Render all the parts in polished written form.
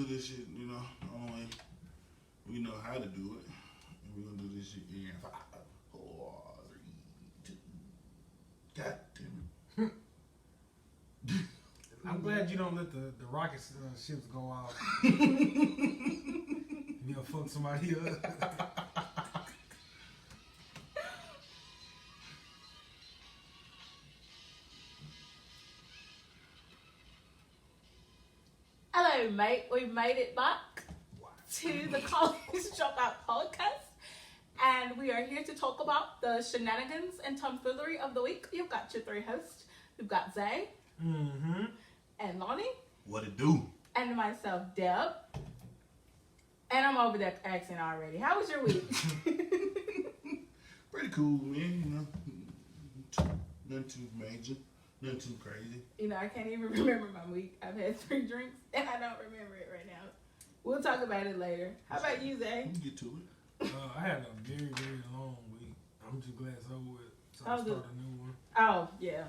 this shit, you know, the only way we know how to do it. And we're gonna do this shit in 5, 4, 3, 2. God damn it. I'm glad you don't let the rocket ships go off. You'll fuck somebody up. Hello, mate. We've made it back to the College Dropout podcast. And we are here to talk about the shenanigans and tomfoolery of the week. You've got your 3 hosts. You've got Zay. Mm-hmm. And Lonnie. What it do? And myself, Deb. And I'm over that accent already. How was your week? Pretty cool, man, you know. Nothing too major. Nothing too crazy. You know, I can't even remember my week. I've had 3 drinks, and I don't remember it right now. We'll talk about it later. How about you, Zay? We'll get to it. I had a very, very long week. I'm just glad it's over with. So I start a new one. Oh, yeah.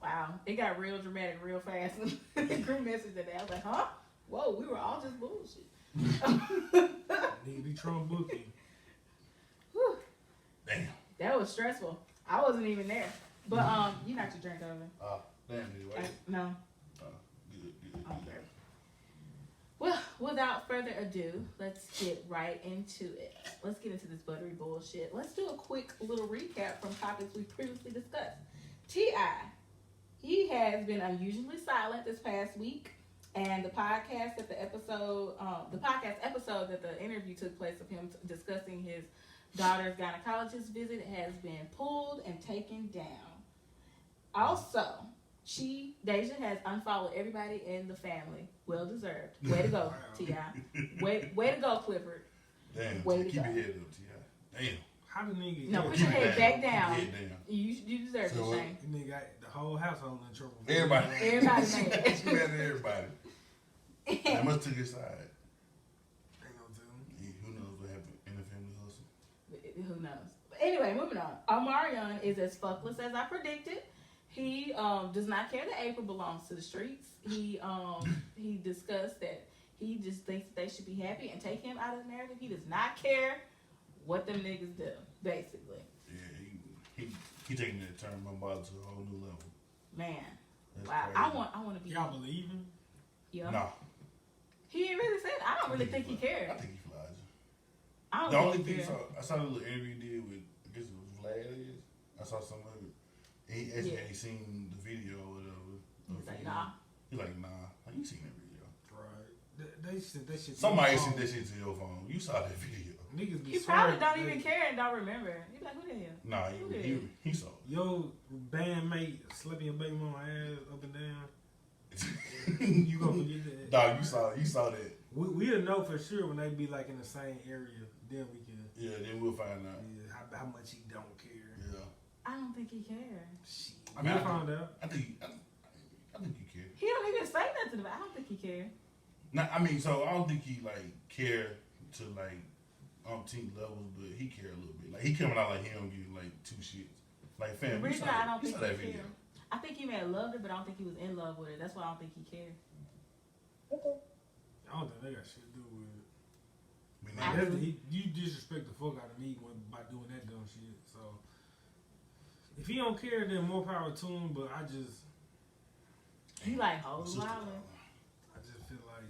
Wow. It got real dramatic real fast. The group message today. I was like, huh? Whoa, we were all just bullshit. Need to be Trump booking. Whew. Damn. That was stressful. I wasn't even there. But you knocked your drink over. Damn, dude. Wait. No. Good. Okay. Well, without further ado, let's get right into it. Let's get into this buttery bullshit. Let's do a quick little recap from topics we previously discussed. T.I. He has been unusually silent this past week, and the podcast episode that the interview took place of him discussing his daughter's gynecologist visit has been pulled and taken down. Also, Deja has unfollowed everybody in the family. Well deserved. Way to go, T.I. Way to go, Clifford. Damn. Way to keep go. your head up, T.I. Damn. How the nigga? No, put your head back down. Keep your head down. You deserve So this, Shane. The nigga got the whole household in trouble. Everybody Everybody She mad at everybody. I must took his side. Ain't no telling. Yeah, who knows what happened in the family hustle? Who knows? But anyway, moving on. Omarion is as fuckless as I predicted. He does not care that April belongs to the streets. He discussed that he just thinks that they should be happy and take him out of the narrative. He does not care what them niggas do, basically. Yeah, he taking that term Bombada to a whole new level. Man, That's wow. crazy. I want to be. Y'all believe him? Yeah. No. He ain't really said. I don't really think he cared. I think he flies. I don't The only think he thing cared. I saw the little interview he did with, I guess it was Vlad. I saw some of it. And he actually had seen the video or whatever. He's like, nah. He's like, nah. Like, you seen that video? Right. They said that shit. Somebody sent that shit to your phone. You saw that video. Niggas be He probably swearing don't even care and don't remember. He be like, who the hell? Nah, he saw it. Yo, bandmate slapping your baby mama ass up and down. You gonna forget that? Dog, you saw that. We'll know for sure when they be like in the same area. Then we can. Yeah, then we'll find out. Yeah, how much he don't care. Yeah. I don't think he cares. Shit. I mean, We'll find out. I think you care. He don't even say nothing about it. I don't think he cares. Nah, I mean, so I don't think he like care to like umpteen levels, but he care a little bit. Like he coming out like he don't give like 2 shits. Like fam, The you reason saw I don't you think saw that he video. cared. I think he may have loved it, but I don't think he was in love with it. That's why I don't think he cared. I don't think they got shit to do with it. I mean, I- You disrespect the fuck out of me by doing that dumb shit. So if he don't care, then more power to him. But I just He like hoes sister- wildin'. feel like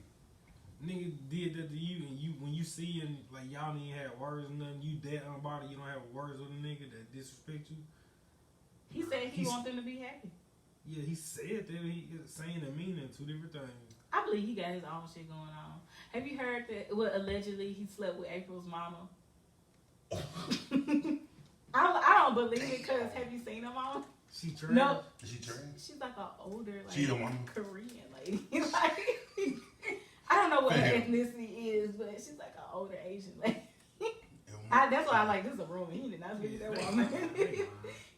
nigga did that to you, and you when you see and like y'all didn't even have words or nothing. You that unbothered, you don't have words with a nigga that disrespect you. He said he wants them to be happy. Yeah, he said that he is saying and meaning 2 different things. I believe he got his own shit going on. Have you heard that? Well, allegedly he slept with April's mama. I don't believe it because have you seen her mama? She trash. No. Is she trans? She's like an older, like She the one? Korean lady. Like, I don't know what her Fam. ethnicity is, but she's like an older Asian lady. That's why I like this is a rumor. He did not sleep with that woman.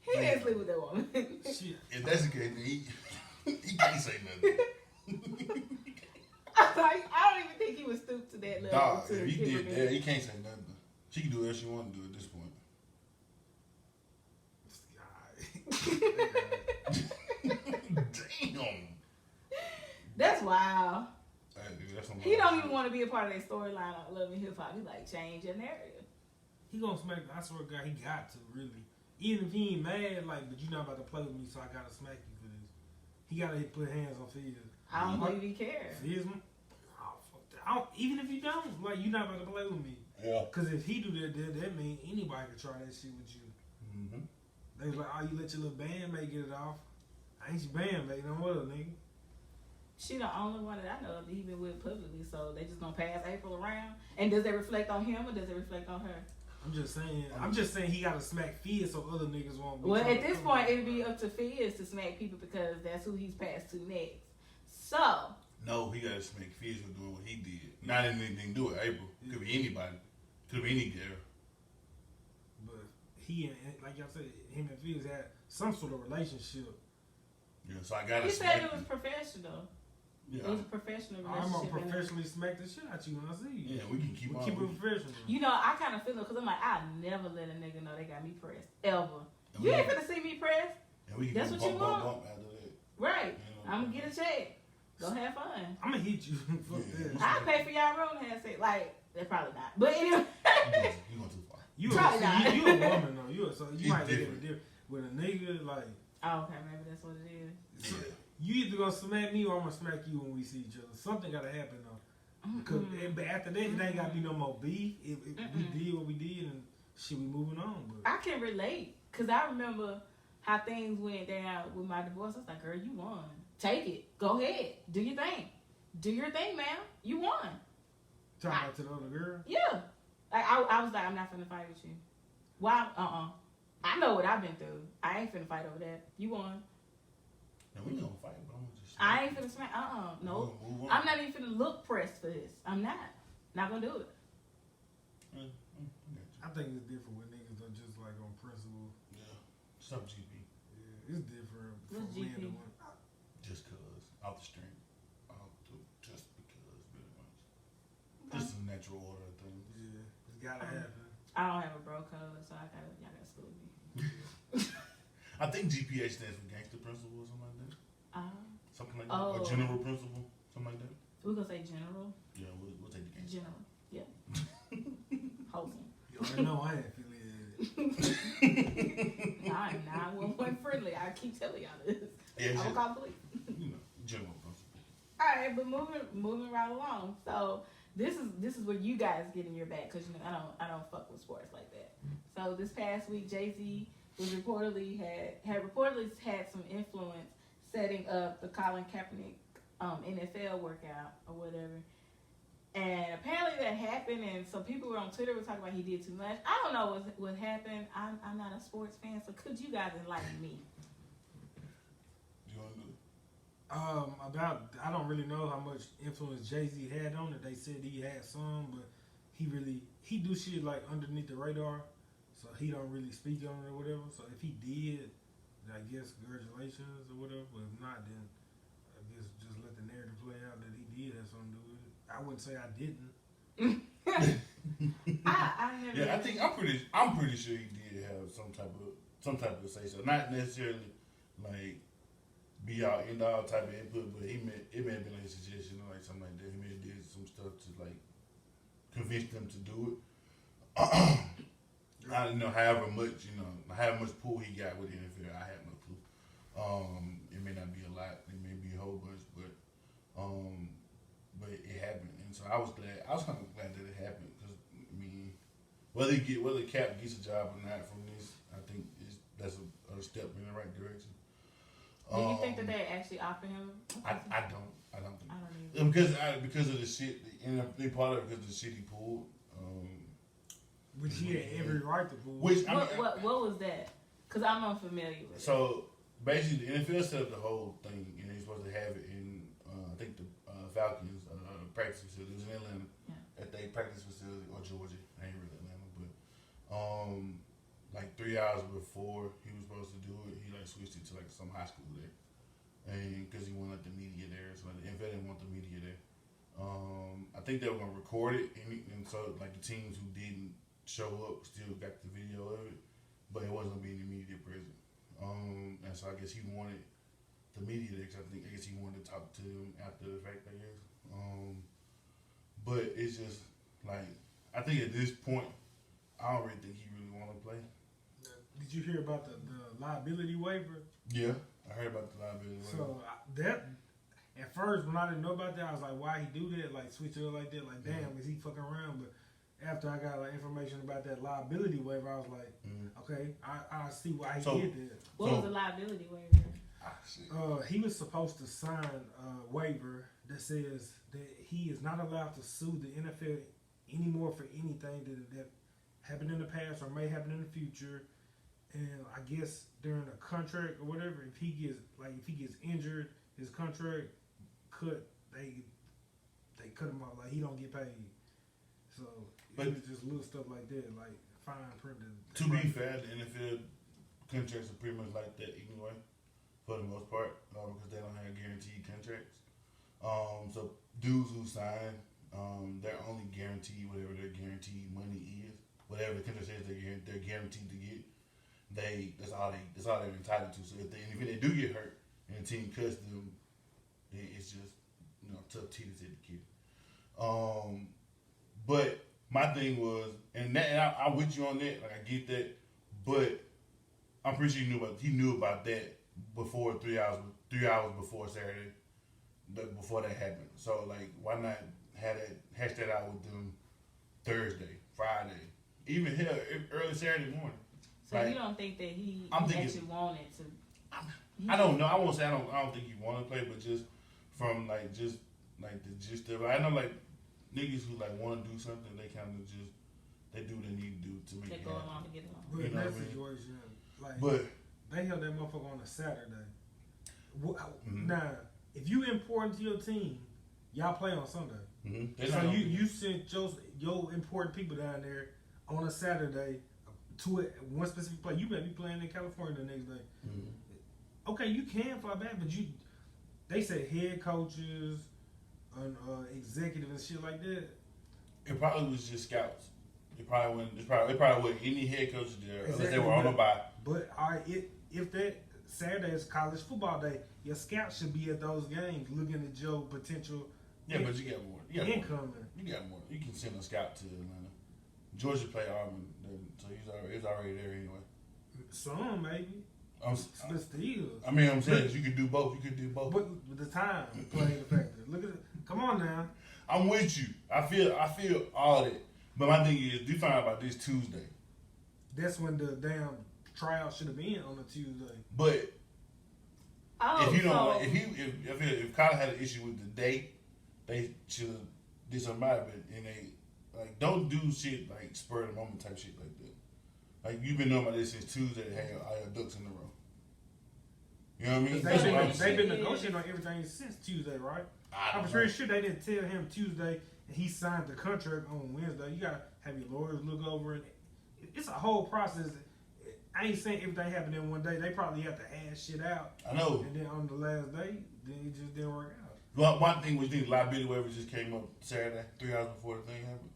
He didn't sleep with that woman. Shit. If that's the case, then he can't say nothing. I don't even think he was stooped to that level. Dog, to if he give did her that, he can't say nothing. She can do whatever she want to do at this point. Alright. Damn. That's wild. That's That's some He don't even want to be a part of their storyline on Love and Hip Hop. He like change your narrative. He gonna smack. I swear to God, he got to really. Even if he ain't mad, like, but you not about to play with me, so I gotta smack you for this. He gotta put hands on Fizz. I don't believe he cares. Fizz, oh, fuck that. Even if you don't, like, you not about to play with me. Yeah. Cause if he do that mean anybody could try that shit with you. Mm-hmm. They was like, oh, you let your little bandmate get it off. I ain't your bandmate, no what up, nigga. She the only one that I know of that he been with publicly, so they just gonna pass April around. And does it reflect on him or does it reflect on her? I'm just saying he gotta smack Fizz so other niggas won't be. Well, at this point, it'd be up to Fizz to smack people because that's who he's passed to next. So. No, he gotta smack Fizz for doing what he did. Not anything to do with April. Could be anybody. Could be any girl. But he and, like y'all said, him and Fizz had some sort of relationship. Yeah, so I gotta He smack said it was professional. Yeah. It was a professional I'm relationship. gonna professionally smack the shit out you when I see you. Yeah, we can keep on. Keep it professional. You know, I kind of feel it because I'm like, I never let a nigga know they got me pressed ever. And You ain't finna see me pressed, And we can That's do what you want? bump after that. right? You know? I'm gonna get a check. Go have fun. I'm gonna hit you. Fuck Yeah. that. I pay for y'all room to have sex. Like, they're probably not. But anyway, You going too far. You Probably not. you a woman though. So you It's might get different. it different. With a nigga, like, oh, okay, maybe that's what it is. Yeah. you either gonna smack me or I'm gonna smack you when we see each other. Something gotta happen though. Because but after that, it ain't gotta be no more beef. If we did what we did and shit, we moving on. But I can relate because I remember how things went down with my divorce. I was like, girl, you won. Take it. Go ahead. Do your thing. Do your thing, ma'am. You won. talking about to the other girl. Yeah. Like, I was like, I'm not finna fight with you. Why? I know what I've been through. I ain't finna fight over that. You won. Now we gonna fight, but I'm gonna just. I ain't finna smack. No. Move on. I'm not even finna look pressed for this. I'm not. Not gonna do it. I got you. I think it's different when niggas are just like on principle. Yeah. Some GP. Yeah, it's different from What's man GP? to woman. Just cause. Off the string. Just because, pretty much. Just a natural order of things. Yeah, it's gotta happen. I don't have a bro code, so y'all gotta school me. I think GPA stands for gangster principle or something like that. Something like that. Oh. Or general principle. Something like that. We're gonna say general. Yeah, we'll take the gangster. General. Yeah. Wholesome. You already know I ain't affiliated. I'm 911 friendly. I keep telling y'all this. Yeah, it's I'm just, call police. you know, general principle. All right, but moving right along. So this is where you guys get in your back because you know I don't fuck with sports like that. So this past week, Jay-Z was reportedly had some influence setting up the Colin Kaepernick NFL workout or whatever. And apparently that happened, and some people were on Twitter were talking about he did too much. I don't know what happened. I'm not a sports fan, so could you guys enlighten me? Do you want to do it? I don't really know how much influence Jay-Z had on it. They said he had some, but he do shit like underneath the radar, so he don't really speak on it or whatever. So if he did, I guess congratulations or whatever. But if not, then I guess just let the narrative play out that he did have something to do with it. I wouldn't say I didn't. I never. Yeah, I'm pretty sure he did have some type of say so. Not necessarily like be all end all type of input, but it may have been like a suggestion or like something like that. He may have did some stuff to like convince them to do it. I don't know however much pull he got with the NFL. I have no clue. It may not be a lot. It may be a whole bunch, but it happened, and so I was glad. I was kind of glad that it happened because I mean, whether Cap gets a job or not from this, I think that's a step in the right direction. Do you think that they actually offer him? I don't think. I don't either. Because of the shit, and a big part of it because of the shit he pulled. Which he had every right to pull. What was that? Because I'm unfamiliar with it. So basically, the NFL set up the whole thing, and they're supposed to have it in I think the Falcons practice facility. It was in Atlanta at their practice facility, or Georgia. I ain't really Atlanta, but like 3 hours before he was supposed to do it, he like switched it to like some high school there, and because he wanted like, the media there, so like, the NFL didn't want the media there. I think they were gonna record it, and so like the teams who didn't show up still got the video of it, but it wasn't gonna be any media present. And so I guess he wanted the media there, because I guess he wanted to talk to them after the fact, I guess. But it's just like I think at this point, I don't really think he really want to play. Did you hear about the liability waiver? Yeah, I heard about the liability waiver. So that at first when I didn't know about that, I was like, why he do that? Like switch it up like that? Like damn, is he fucking around? But after I got like information about that liability waiver, I was like, okay, I see why he did that. What was the liability waiver? He was supposed to sign a waiver that says that he is not allowed to sue the NFL anymore for anything that happened in the past or may happen in the future. And I guess during a contract or whatever, if he gets injured, his contract cut. They cut him off. Like he don't get paid. So it was just little stuff like that, like fine print. To be fair, the NFL contracts are pretty much like that anyway, for the most part, because they don't have guaranteed contracts. So dudes who sign, they're only guaranteed whatever their guaranteed money is, whatever the contract says they're guaranteed to get. That's all they're entitled to. So if they do get hurt and the team cuts them, it's just tough tea to say the kid. But my thing was, and I'm with you on that. Like I get that, but I'm pretty sure he knew about that before 3 hours before Saturday, before that happened. So like, why not hash that out with them Thursday, Friday, even here early Saturday morning? So like, you don't think that he actually wanted to? I don't know. I won't say I don't think he wanted to play, but just from the gist of it, I know like niggas who like want to do something, they kind of just they do what they need to do to make it happen. They go along to get along. But in that situation, like they held that motherfucker on a Saturday. Now, if you important to your team, y'all play on Sunday. Mm-hmm. So you sent your important people down there on a Saturday to one specific play. You better be playing in California the next day. Mm-hmm. Okay, you can fly back, but they said head coaches and executive and shit like that. It probably was just scouts. It probably wasn't any head coaches there unless they were on a bye. But if that Saturday is college football day, your scouts should be at those games looking at your potential. Yeah, but you got more. Income. You got more. You can send a scout to Atlanta. Georgia play Auburn, so he's already there anyway. Some maybe. But still. I mean, I'm saying you could do both. But the time playing the factor. Look at it. Come on now. I'm with you. I feel all that. But my thing is, do find out about this Tuesday. That's when the damn tryout should have been on a Tuesday. But if you don't, if Kyler had an issue with the date, they should have did something about it. And they don't do shit like spur of the moment type shit like that. Like you've been knowing about this since Tuesday. To have all your ducks in a row. You know what I mean? They've been negotiating on everything since Tuesday, right? I'm pretty sure they didn't tell him Tuesday and he signed the contract on Wednesday. You gotta have your lawyers look over it. It's a whole process. I ain't saying everything happened in one day. They probably have to hash shit out. I know. And then on the last day, then it just didn't work out. Well, one thing was the liability waiver just came up Saturday, 3 hours before the thing happened.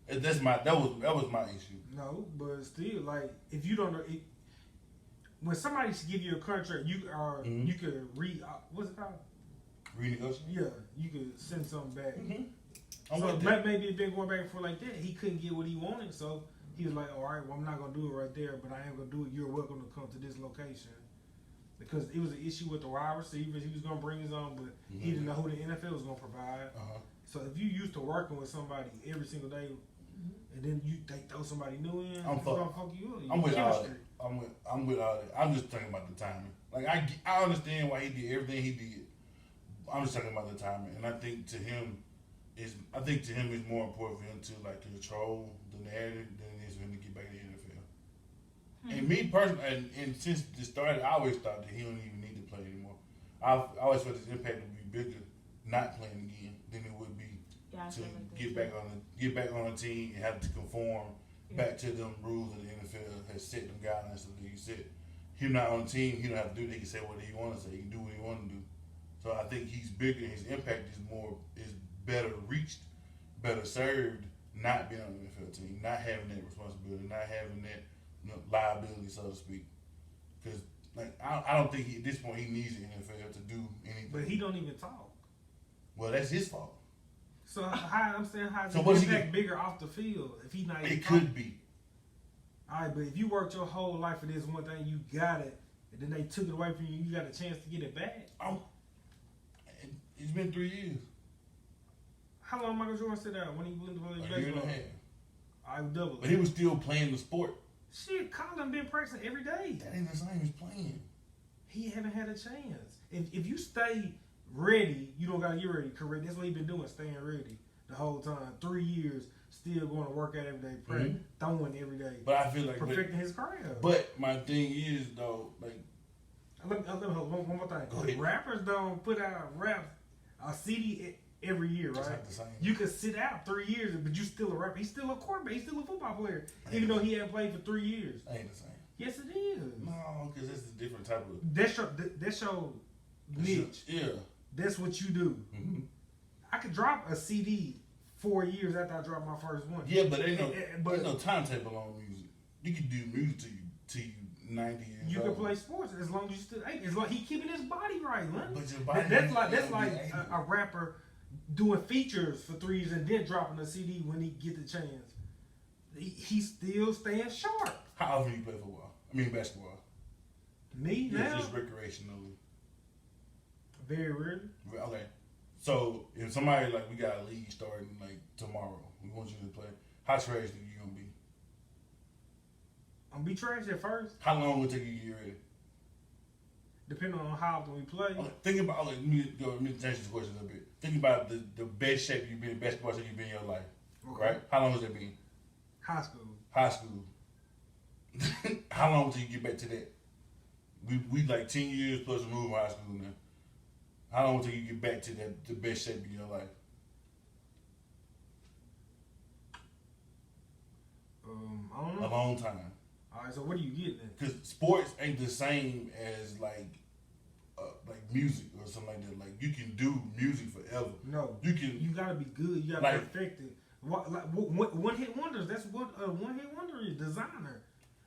That was my issue. No, but still, like if you don't know, when somebody give you a contract, you could what's it called? Renegotiate. Yeah, you could send something back. Mm-hmm. So maybe it been going back and forth like that. He couldn't get what he wanted, so he was like, "All right, well, I'm not gonna do it right there, but I am gonna do it. You're welcome to come to this location." Because it was an issue with the wide receivers. He was gonna bring his own, but he didn't know who the NFL was gonna provide. So if you used to working with somebody every single day, and then they throw somebody new in, it's gonna fuck you up. I'm with all that. I'm with all that. I'm just talking about the timing. Like I understand why he did everything he did. I'm just talking about the timing, and I think to him it's more important for him to like control the narrative than it is for him to get back to the NFL. And me personally, and since it started, I always thought that he don't even need to play anymore. I always felt his impact would be bigger not playing again than it would be to get back on a team and have to conform back to them rules that the NFL has set, them guidelines that he set. Him not on the team, he don't have to do that. He can say what he want to say. He can do what he want to do. So I think he's bigger. His impact is better reached, better served, not being on the NFL team, not having that responsibility, not having that liability, so to speak. Because I don't think at this point he needs the NFL to do anything. But he don't even talk. Well, that's his fault. So I'm saying how So his what's he impact bigger off the field if he's not even It could be. Alright, but if you worked your whole life for this one thing, you got it, and then they took it away from you, you got a chance to get it back. It's been 3 years. How long Michael Jordan sit out when he went to play A year and a baseball? half. I would double. But he was still playing the sport. Shit, Colin been practicing every day. That ain't the same as playing. He haven't had a chance. If you stay ready, you don't gotta get ready. Correct. That's what he been doing, staying ready the whole time. 3 years, still going to work out every day, practice, throwing every day. But I feel like perfecting his craft. But my thing is though, like, let me hold one more thing. Go ahead. Rappers don't put out a CD every year, right? It's not the same. You could sit out 3 years, but you still a rapper. He's still a quarterback. He's still a football player, even though he hadn't played for 3 years. Ain't the same. Yes, it is. No, because it's a different type of. That's your niche. Yeah. That's what you do. Mm-hmm. I could drop a CD 4 years after I dropped my first one. Yeah, but ain't no timetable on music. You can do music till you 90 years You old. can play sports as long as you still. As long he keeping his body right, man. But your body That's like a rapper doing features for 3 years and then dropping a CD when he get the chance. He's still staying sharp. How often do you play football? I mean basketball. Me Yeah, now, just recreationally. very rarely. Okay. So if somebody like we got a league starting like tomorrow, we want you to play. How trash think you gonna be? I'm gonna be trash at first, How long will it take you to get ready? depending on how often we play. Okay, think about let me change this question a little bit. Think about the best shape you've been in basketball shape you've been in your life. Okay. Right? How long has that been? High school. High school. How long till you get back to that? We like 10 years plus removed from high school now. How long till you get back to that the best shape of your life? I don't know. A long time. All right, so what are you getting at? Because sports ain't the same as like music or something like that. Like you can do music forever. No, You can. you gotta be good. You gotta Like- perfect it. One hit wonders. That's what a one hit wonder is. Designer.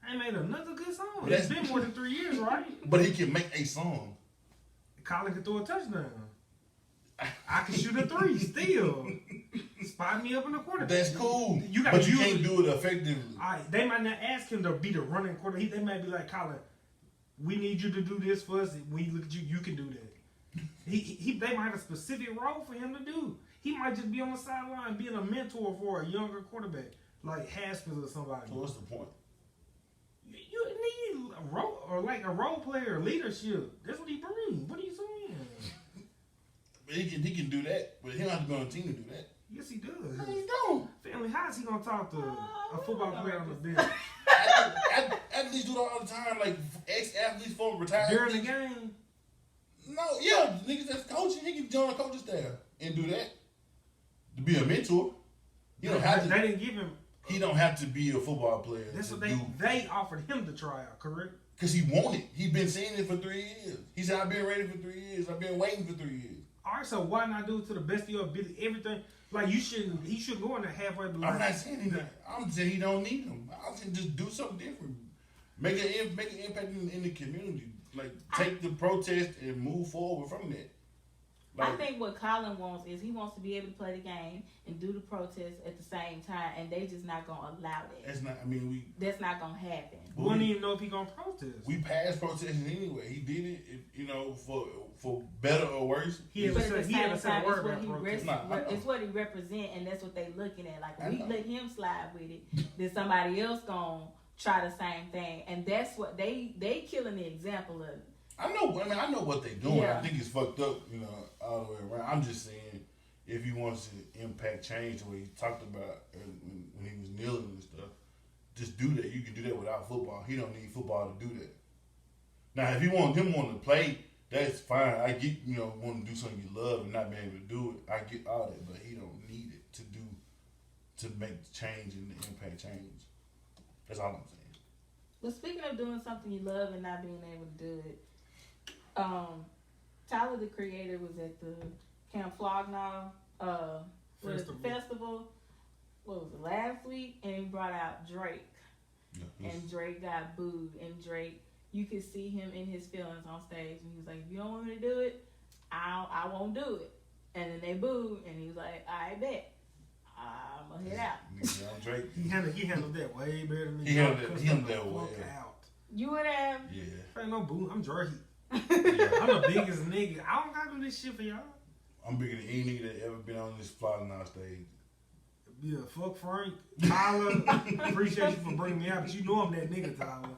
I ain't made another good song. But It's that's- been more than 3 years, right? But he can make a song. Colin can throw a touchdown. I can shoot a three still. Spot me up in the corner. That's cool. You gotta but you use can't it. do it effectively. They might not ask him to be the running quarter. They might be like, Colin, we need you to do this for us. When you look at you, you can do that. They might have a specific role for him to do. He might just be on the sideline being a mentor for a younger quarterback, like Haskins or somebody. So what's the point? You need a role or like a role player, leadership. That's what he brings. What are you saying? He can do that, but he don't have to be on a team to do that. Yes, he does. No, he don't. Family, how is he gonna talk to a football player on the bench Athletes do it all the time. Like ex-athletes, former retired during the athletes. game? No, yeah, niggas that's coaching, he can join a coaching staff and do that. To be a mentor. He don't have to. They didn't give him. He don't have to be a football player. That's to what do. they offered him to try out. Correct. Because he wanted. He's been saying it for 3 years. He said, I've been ready for 3 years. I've been waiting for 3 years. All right, so why not do it to the best of your ability? Everything like you shouldn't. He should go in there halfway. I'm not saying he. I'm saying he don't need him. I'm saying just do something different. Make an impact in the community. Like take the protest and move forward from that. I think what Colin wants is he wants to be able to play the game and do the protest at the same time, and they just not gonna allow that. That's not. I mean, That's not gonna happen. We wouldn't even know if he gonna protest. we passed protesting anyway. He did it, for better or worse. He had But to at say the he had same to say a time, word it's what about he protest. it's what he represent, and that's what they looking at. Like I we know. let him slide with it, then somebody else gonna try the same thing, and that's what they killing the example of it. I know. I mean, I know what they're doing. Yeah. I think it's fucked up, all the way around. I'm just saying, if he wants to impact change the way he talked about when he was kneeling and stuff, just do that. You can do that without football. He don't need football to do that. Now, if you want to play, that's fine. I get, wanting to do something you love and not being able to do it. I get all that, but he don't need it to make the change and the impact change. That's all I'm saying. But speaking of doing something you love and not being able to do it, Tyler the Creator was at the Camp Flog Now festival. What was it, last week? And he brought out Drake. Yeah, And Drake got booed. And Drake, you could see him in his feelings on stage. And he was like, if you don't want me to do it, I won't do it. And then they booed, and he was like, I bet. I'm gonna head out. Nigga, I'm Drake. He handled that way better than me. He handled that way. Out. You would have. Yeah. Ain't no boo. I'm Drake. Yeah. I'm the biggest nigga. I don't gotta do this shit for y'all. I'm bigger than any nigga that ever been on this fly now stage. Yeah, fuck Frank. Tyler, appreciate you for bringing me out, but you know I'm that nigga, Tyler.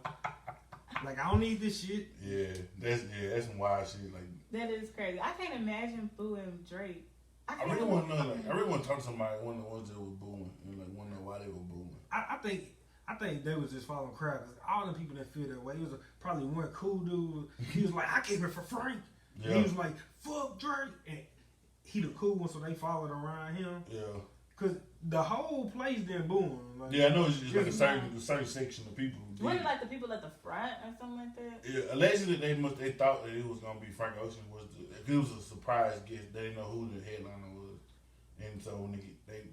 Like, I don't need this shit. Yeah, that's some wild shit. Like, that is crazy. I can't imagine booing Drake. I really want to know. Like, I really want to talk to somebody, one of the ones that was booing, and like want to know why they were booing. I think they was just following crowd because all the people that feel that way. It was probably one cool dude. He was like, I came here for Frank. Yeah. And he was like, fuck Drake. And he the cool one, so they followed around him. Yeah. Because the whole place then booing. Like, yeah, I know it's like a certain section of people. Wasn't it like the people at the front or something like that? Yeah, allegedly they thought that it was gonna be Frank Ocean. It was a surprise guest. They didn't know who the headliner was, and so when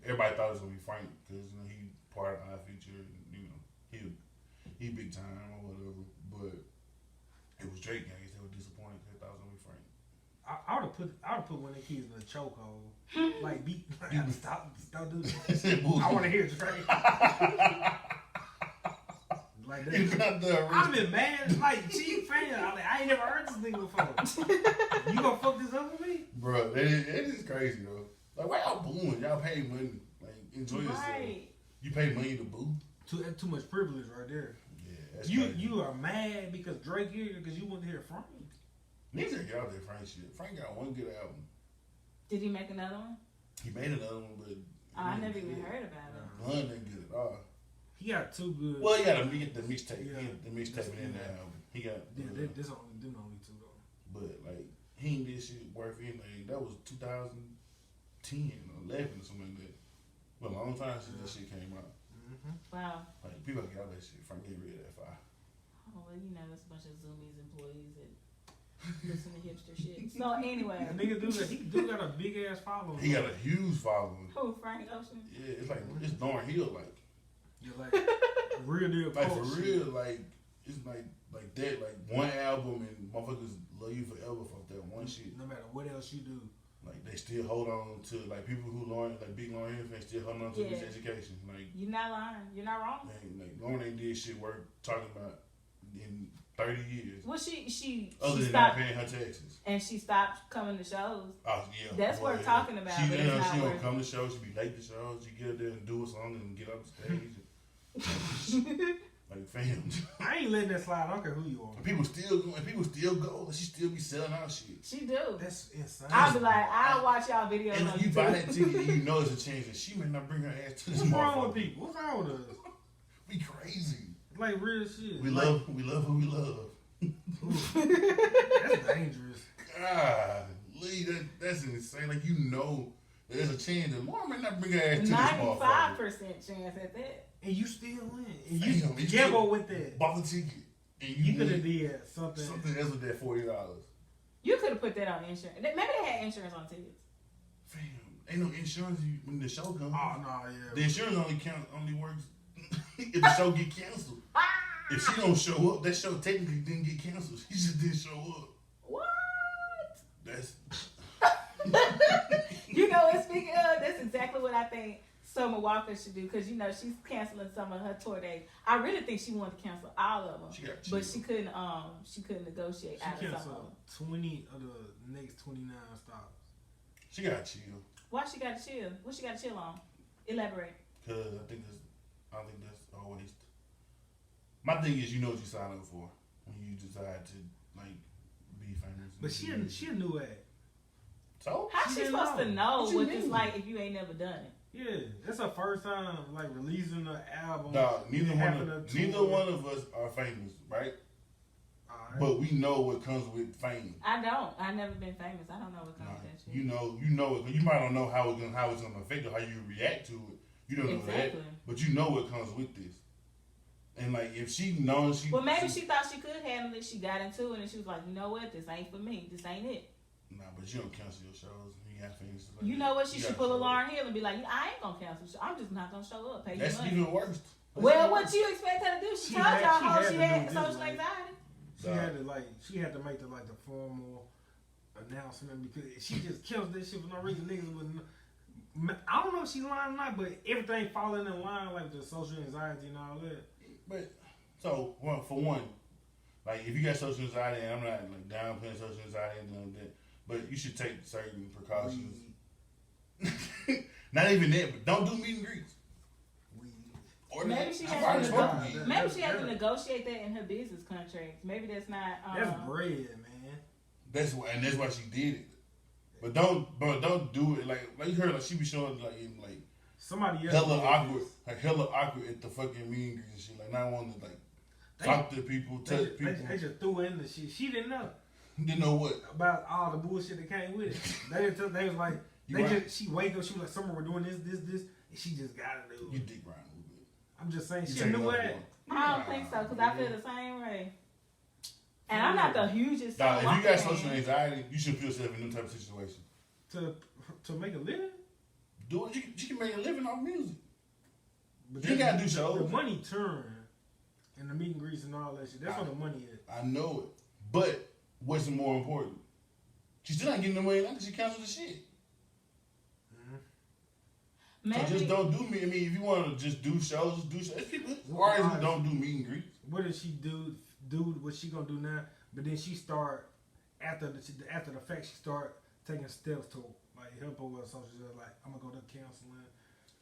everybody thought it was gonna be Frank because he part of our feature. He big time or whatever. But it was Drake. I guess they were disappointed because they thought it was gonna be Frank. I would have put one of the kids in a chokehold. Like, stop doing that. I want to hear Drake. Like that. I've been mad. Like, cheap fan. I ain't never heard this nigga before. You gonna fuck this up with me? Bro, it is crazy, though. Like, why y'all booing? Y'all pay money. Like, enjoy yourself. You pay money to boo? Too much privilege right there. Yeah, that's crazy. You are mad because Drake here because you want to hear Frank. Niggas get out there Frank shit. Frank got one good album. Did he make another one? He made another one, but I never even heard about it. None ain't good at all. He got two good. Well, he got the mixtape. Yeah. He got the mixtape in that album. He got. This only two though. But like, he ain't did shit worth anything. That was 2010 or 11 or something like that. Well, a long time since that shit came out. Mm-hmm. Wow. Like, people get out that shit. Frank get rid of that fire. Oh well, you know, it's a bunch of Zoomies employees that listen to hipster shit. So anyway, that nigga he do got a big ass following. He got a huge following. Who, Frank Ocean? Yeah, it's like it's Lauryn Hill like. Yeah, like real deal. Like for real, like it's like that. Like one album and motherfuckers love you forever for that one shit. No matter what else you do. Like they still hold on to like people who big Lauryn Hill fans still hold on to this education. Like you're not lying. You're not wrong. Like Lauryn ain't did shit worth talking about in 30 years. Well, she other than stopped not paying her taxes, and she stopped coming to shows. Oh yeah, that's worth talking about. She don't come to shows. She be late to shows. She get up there and do a song and get up the stage. Like fam, I ain't letting that slide. I don't care who you are. People still go. She still be selling out shit. She do. That's insane. I'll be like, I'll watch y'all videos. And when you buy that ticket, and you know it's a change. And she may not bring her ass to this. What's wrong with people? What's wrong with us? We crazy. Like real shit. We love who we love. That's dangerous. God, Lee, that's insane. Like you know, there's a chance that Lauren may not bring her ass to this. 95% chance at that. And you still win. And you gamble with that. Bought the ticket. And you could have did something else with that $40. You could have put that on insurance. Maybe they had insurance on tickets. Fam, ain't no insurance when the show comes. Oh no, yeah. The insurance only works if the show get canceled. If she don't show up, that show technically didn't get canceled. She just didn't show up. What? That's. You know what? Speaking of, that's exactly what I think Summer Walker should do, because you know she's canceling some of her tour days. I really think she wanted to cancel all of them, but she couldn't negotiate out of some of them. 20 of the next 29 stops. She got to chill. Why she got to chill? What she got to chill on? Elaborate. Because I think that's always. My thing is, you know what you sign up for when you decide to like be famous. But she a new act. So how she supposed to know what it's like if you ain't never done it? Yeah, that's her first time like releasing an album. Dog, neither one of us are famous, right? But we know what comes with fame. I don't. I've never been famous. I don't know what comes with that shit. You know it. You might not know how it's gonna affect you, how you react to it. You don't know that, but you know what comes with this. And like if she knows well, maybe she thought she could handle it. She got into it and she was like, you know what, this ain't for me. This ain't it. Nah, but you don't cancel your shows. You got things. Like you know what? She should pull a Lauryn Hill and be like, I ain't gonna cancel. I'm just not gonna show up. Pay That's your money. even worse. Well, what you expect her to do? She told y'all how she had social anxiety. She had to make the formal announcing her because she just kills that shit for no reason. Niggas wouldn't. I don't know if she's lying or not, but everything falling in line like the social anxiety and all that. But so for one, like if you got social anxiety, and I'm not like downplaying social anxiety and like that, but you should take certain precautions. Not even that, but don't do meet and greets. Or maybe she has to negotiate that in her business contract. Maybe that's not. That's bread, man. That's why she did it. But don't do it like you heard like she be showing like in like somebody else hella awkward at the fucking meet and greets and shit, like not wanting to like talk to people, touch people. They just threw in the shit. She didn't know. Didn't know what about all the bullshit that came with it. They was like she wake up, she was like, "Summer, we're doing this, and she just gotta do it." You dick Brian a little bit. I'm just saying she knew it. I don't think so because I feel the same way. And I'm not the hugest. Nah, if you got social anxiety, you should put yourself in them type of situation. To make a living? Do it. You can make a living off music. But you gotta do shows. The money turn and the meet and greets and all that shit. That's where the money is. I know it. But what's more important? She's still not getting the money now because she canceled the shit. Maybe. So just don't do me. I mean, if you want to just do shows, do shows. People artists who don't do meet and greets. What does she do what she gonna do now? But then she start after the fact she start taking steps to like help her with social. Like I'm gonna go to counseling.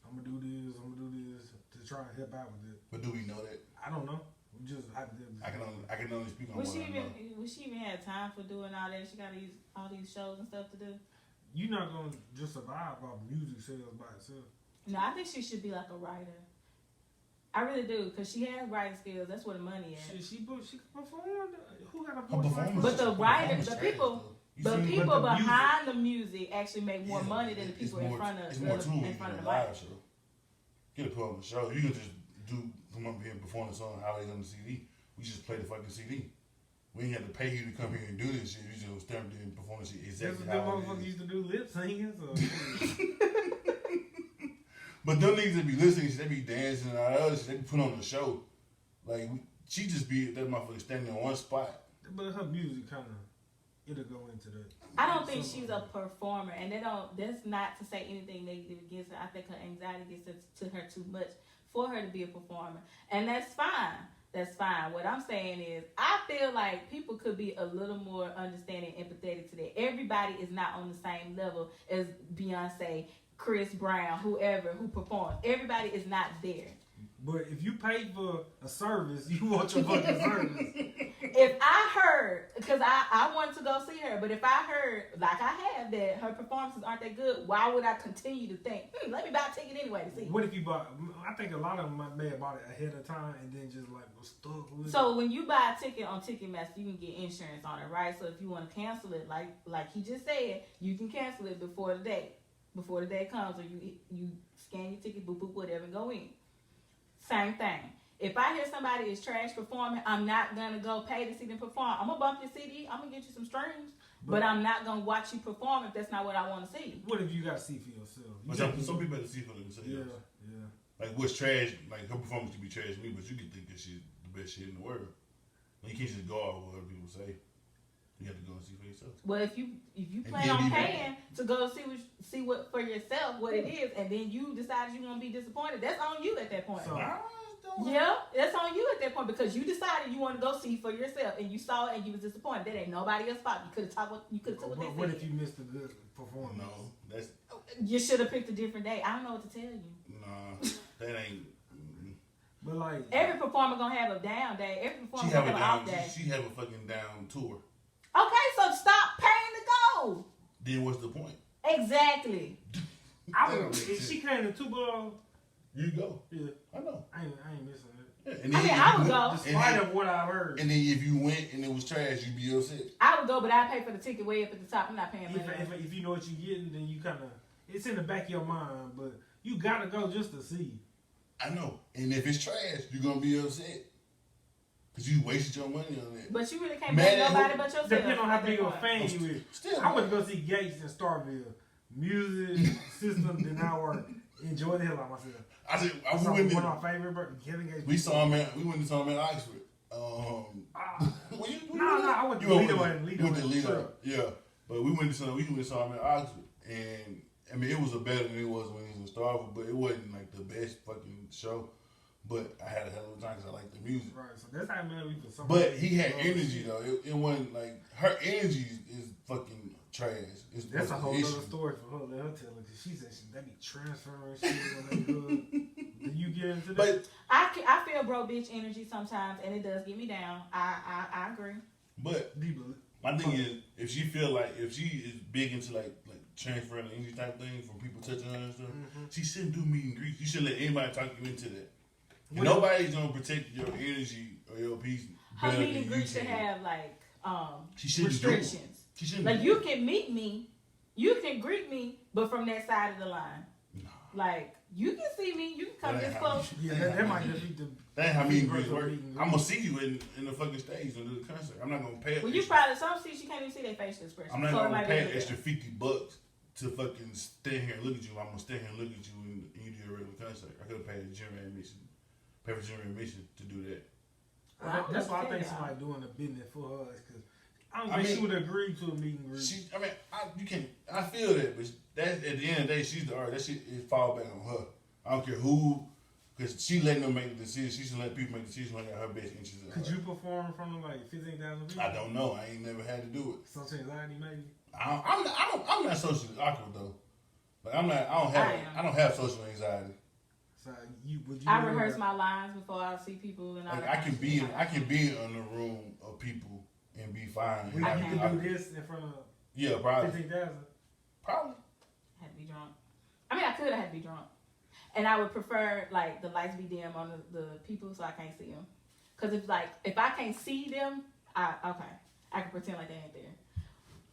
I'm gonna do this to try and help out with it. But do we know that? I don't know. We just I can only speak on would what I know. Would she even have time for doing all that? She gotta use all these shows and stuff to do. You're not gonna just survive off music sales by itself. No, I think she should be like a writer. I really do, because she has writing skills. That's where the money is. She performed. Who got a performance? But the writer, the people behind the music actually make more money than the people in front of the mic. Show. Get a put on the show. You can just come up here and perform the song how it's on the CD. We just play the fucking CD. We ain't have to pay you to come here and do this shit. You just stand there and perform the shit exactly how it is. That's what the motherfuckers used to do, lip singing. But them niggas that be listening, they be dancing and all that other shit, they be putting on the show. Like, she just be that motherfucker standing in one spot. But her music kind of, it'll go into that. I don't think she's a performer, and that's not to say anything negative against her. I think her anxiety gets to her too much for her to be a performer. And that's fine. That's fine. What I'm saying is, I feel like people could be a little more understanding and empathetic to that. Everybody is not on the same level as Beyonce, Chris Brown, whoever who performs. Everybody is not there. But if you pay for a service, you want your fucking service. If I heard, because I wanted to go see her, but if I heard, like I have, that her performances aren't that good, why would I continue to think, let me buy a ticket anyway to see? What if you bought, I think a lot of them may have bought it ahead of time and then just like was stuck with it. So when you buy a ticket on Ticketmaster, you can get insurance on it, right? So if you want to cancel it, like he just said, you can cancel it before the day. Before the day comes, or you scan your ticket, boop, boop, whatever, and go in. Same thing. If I hear somebody is trash performing, I'm not going to go pay to see them perform. I'm going to bump your CD. I'm going to get you some streams. But I'm not going to watch you perform if that's not what I want to see. What if you got to see for yourself? Some people have to see for themselves. Yeah. Like, what's trash, like, her performance could be trash to me, but you can think that shit the best shit in the world. Like, you can't just go off what other people say. You have to go and see for yourself. Well, if you plan on paying to go see what for yourself what it is, and then you decide you're gonna be disappointed, that's on you at that point. Yeah, that's on you at that point because you decided you want to go see for yourself, and you saw it and you was disappointed. That ain't nobody else's fault. You could have talked. You could have took what they said. What if you missed a good performance? No, that's. You should have picked a different day. I don't know what to tell you. Nah, that ain't. But like every performer gonna have a down day. Every performer gonna have an off day. She have a fucking down tour. Okay, so stop paying to go. Then what's the point? Exactly. If she came to Tuba, you go. Yeah, I know. I ain't missing it. Yeah. And then I would go. Despite of what I heard. And then if you went and it was trash, you'd be upset. I would go, but I pay for the ticket way up at the top. I'm not paying money. If you know what you're getting, then you kind of it's in the back of your mind, but you gotta go just to see. I know. And if it's trash, you're gonna be upset. Because you wasted your money on that. But you really can't blame nobody but yourself. Depending on how big of a fan you is. Still, I went to go see Gates in Starville. Music system did not work. Enjoy the hell out of myself. One of my favorite Kevin Gates. We went to saw him at Oxford. I went to Lido and Lido. You went to Lido. Yeah. But we went to saw him in Oxford, and I mean it was a better than it was when he was in Starville, but it wasn't like the best fucking show. But I had a hell of a time because I liked the music. Right, so that's how man we for some. But he had energy though. It wasn't like her energy is fucking trash. That's a whole other story for her. Let her tell it because she said they be transferring shit on their hood. Do you get into that? But I feel bro bitch energy sometimes, and it does get me down. I agree. But my thing is, if she is big into like transferring the energy type thing from people touching her and stuff, she shouldn't do meet and greets. You shouldn't let anybody talk you into that. And nobody's gonna protect your energy or your peace. Her meet and greet should have like restrictions. She shouldn't. Like you can meet me, you can greet me, but from that side of the line. Nah. Like you can see me, you can come this close. Yeah, that might just be the. That ain't how meet and greets work. I'm gonna see you in the fucking stage and do the concert. I'm not gonna pay. Well, you probably some seats you can't even see their facial expression. I'm not gonna pay an extra $50 to fucking stand here and look at you. I'm gonna stand here and look at you and you do a regular concert. I could have paid a general admission. Pay for general admission to do that. Well, that's why I think somebody doing a business for her because I don't think she would agree to a meet and greet. I feel that, but that's at the end of the day, she's the artist. That shit is fall back on her. I don't care who, because she letting them make the decision. She should let people make the decision when they got her best interests. Could you perform in front of like 15,000 people? I don't know. I ain't never had to do it. Social anxiety, maybe. I'm not socially awkward though. Like I don't have social anxiety. So would you? I rehearse my lines before I see people, and I can be in a room of people and be fine. You can do this in front of probably 15,000. Probably. I had to be drunk. I mean, I could have had to be drunk, and I would prefer like the lights be dim on the people so I can't see them. Cause if I can't see them, I can pretend like they ain't there.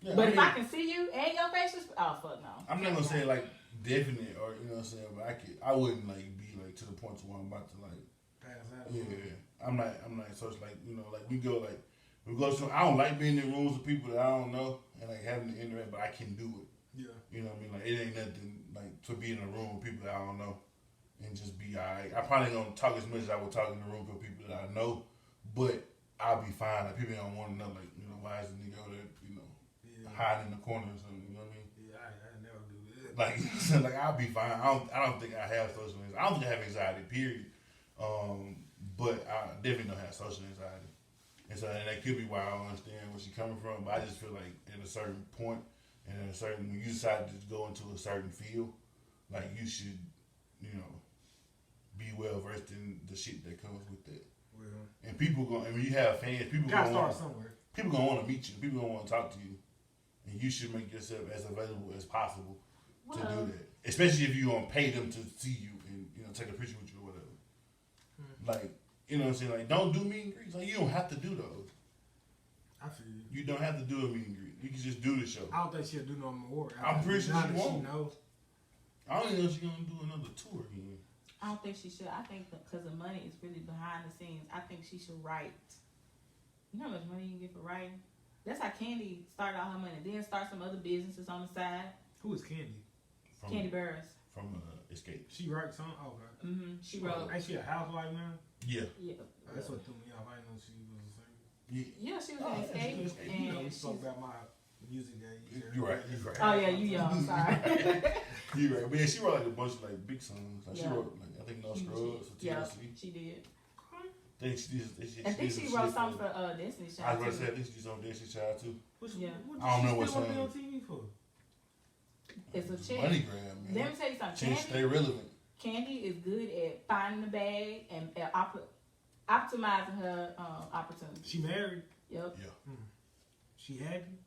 Yeah, but if I can see you and your face, oh fuck no. I'm not gonna say like definite or you know what I'm saying, but I wouldn't like be like to the point to where I'm about to like pass out. Yeah, I'm not such like you know like we go to I don't like being in rooms with people that I don't know and like having to interact, but I can do it. Yeah. You know what I mean? Like it ain't nothing like to be in a room with people that I don't know and just be alright. I probably don't talk as much as I would talk in the room with people that I know, but I'll be fine. Like people don't want to know like you know why is the nigga over there you know hiding in the corner or something. You know what I mean? Yeah, I never do that. Like I'll be fine. I don't think I have social anxiety. I don't think I have anxiety. Period. But I definitely don't have social anxiety. And so and that could be why I don't understand where she's coming from. But I just feel like at a certain point and at a certain when you decide to go into a certain field, like you should, you know, be well versed in the shit that comes with that. Well, and people when you have fans, people gotta start somewhere. People gonna want to meet you. People gonna want to talk to you. And you should make yourself as available as possible to do that. Especially if you're gonna pay them to see you and you know take a picture with you or whatever. Like you know what I'm saying? Like don't do meet and greets. Like you don't have to do those. I feel you. You don't have to do a meet and greet. You can just do the show. I don't think she'll do no more. I'm pretty sure she won't. She knows. I don't even know if she's gonna do another tour again. I don't think she should. I think because the money is really behind the scenes. I think she should write. You know how much money you can get for writing? That's how Candy started out her money. Then start some other businesses on the side. Who is Candy? Candy Burris. From Escape. She writes something? Oh, okay. Mm-hmm. She wrote. Ain't she a housewife now? Yeah. Yeah. That's what threw me off. I didn't know she was a singer. Yeah, she was in Escape. And you know, we spoke about my music days. You're right. Oh yeah, you young. Sorry. You're right. But yeah, she wrote like a bunch of like big songs. Like, she wrote like I think No Scrubs for TLC. Yeah, she did. I think she wrote something for Destiny's Child. I was going to say I think she's on Destiny's Child too. I don't know what song. song. On TV for? It's a check. Money grab, man. Let me tell you something. Candy, stay relevant. Candy is good at finding the bag and optimizing her opportunities. She married. Yep. Yeah. She happy.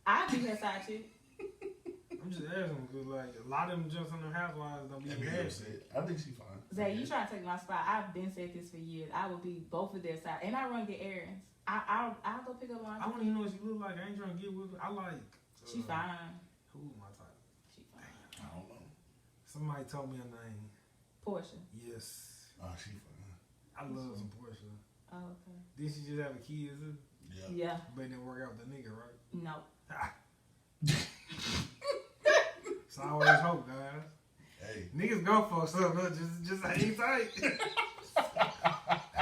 I'd be her side chick. I'm just asking because like a lot of them jumps on their housewives don't be happy. I think she's fine. Zay, you trying to take my spot? I've been said this for years. I would be both of their side, and I run the errands. I'll go pick up my. I don't even know what she look like. I ain't trying to get with her. I like. She fine. Who's my type? She fine. I don't know. Somebody told me her name. Portia. Yes. Oh, she fine. I love some Portia. Oh, okay. Did she just have a kid too? Yeah. But it didn't work out with the nigga, right? No. So I always hope, guys. Hey. Niggas go for something, just hang tight.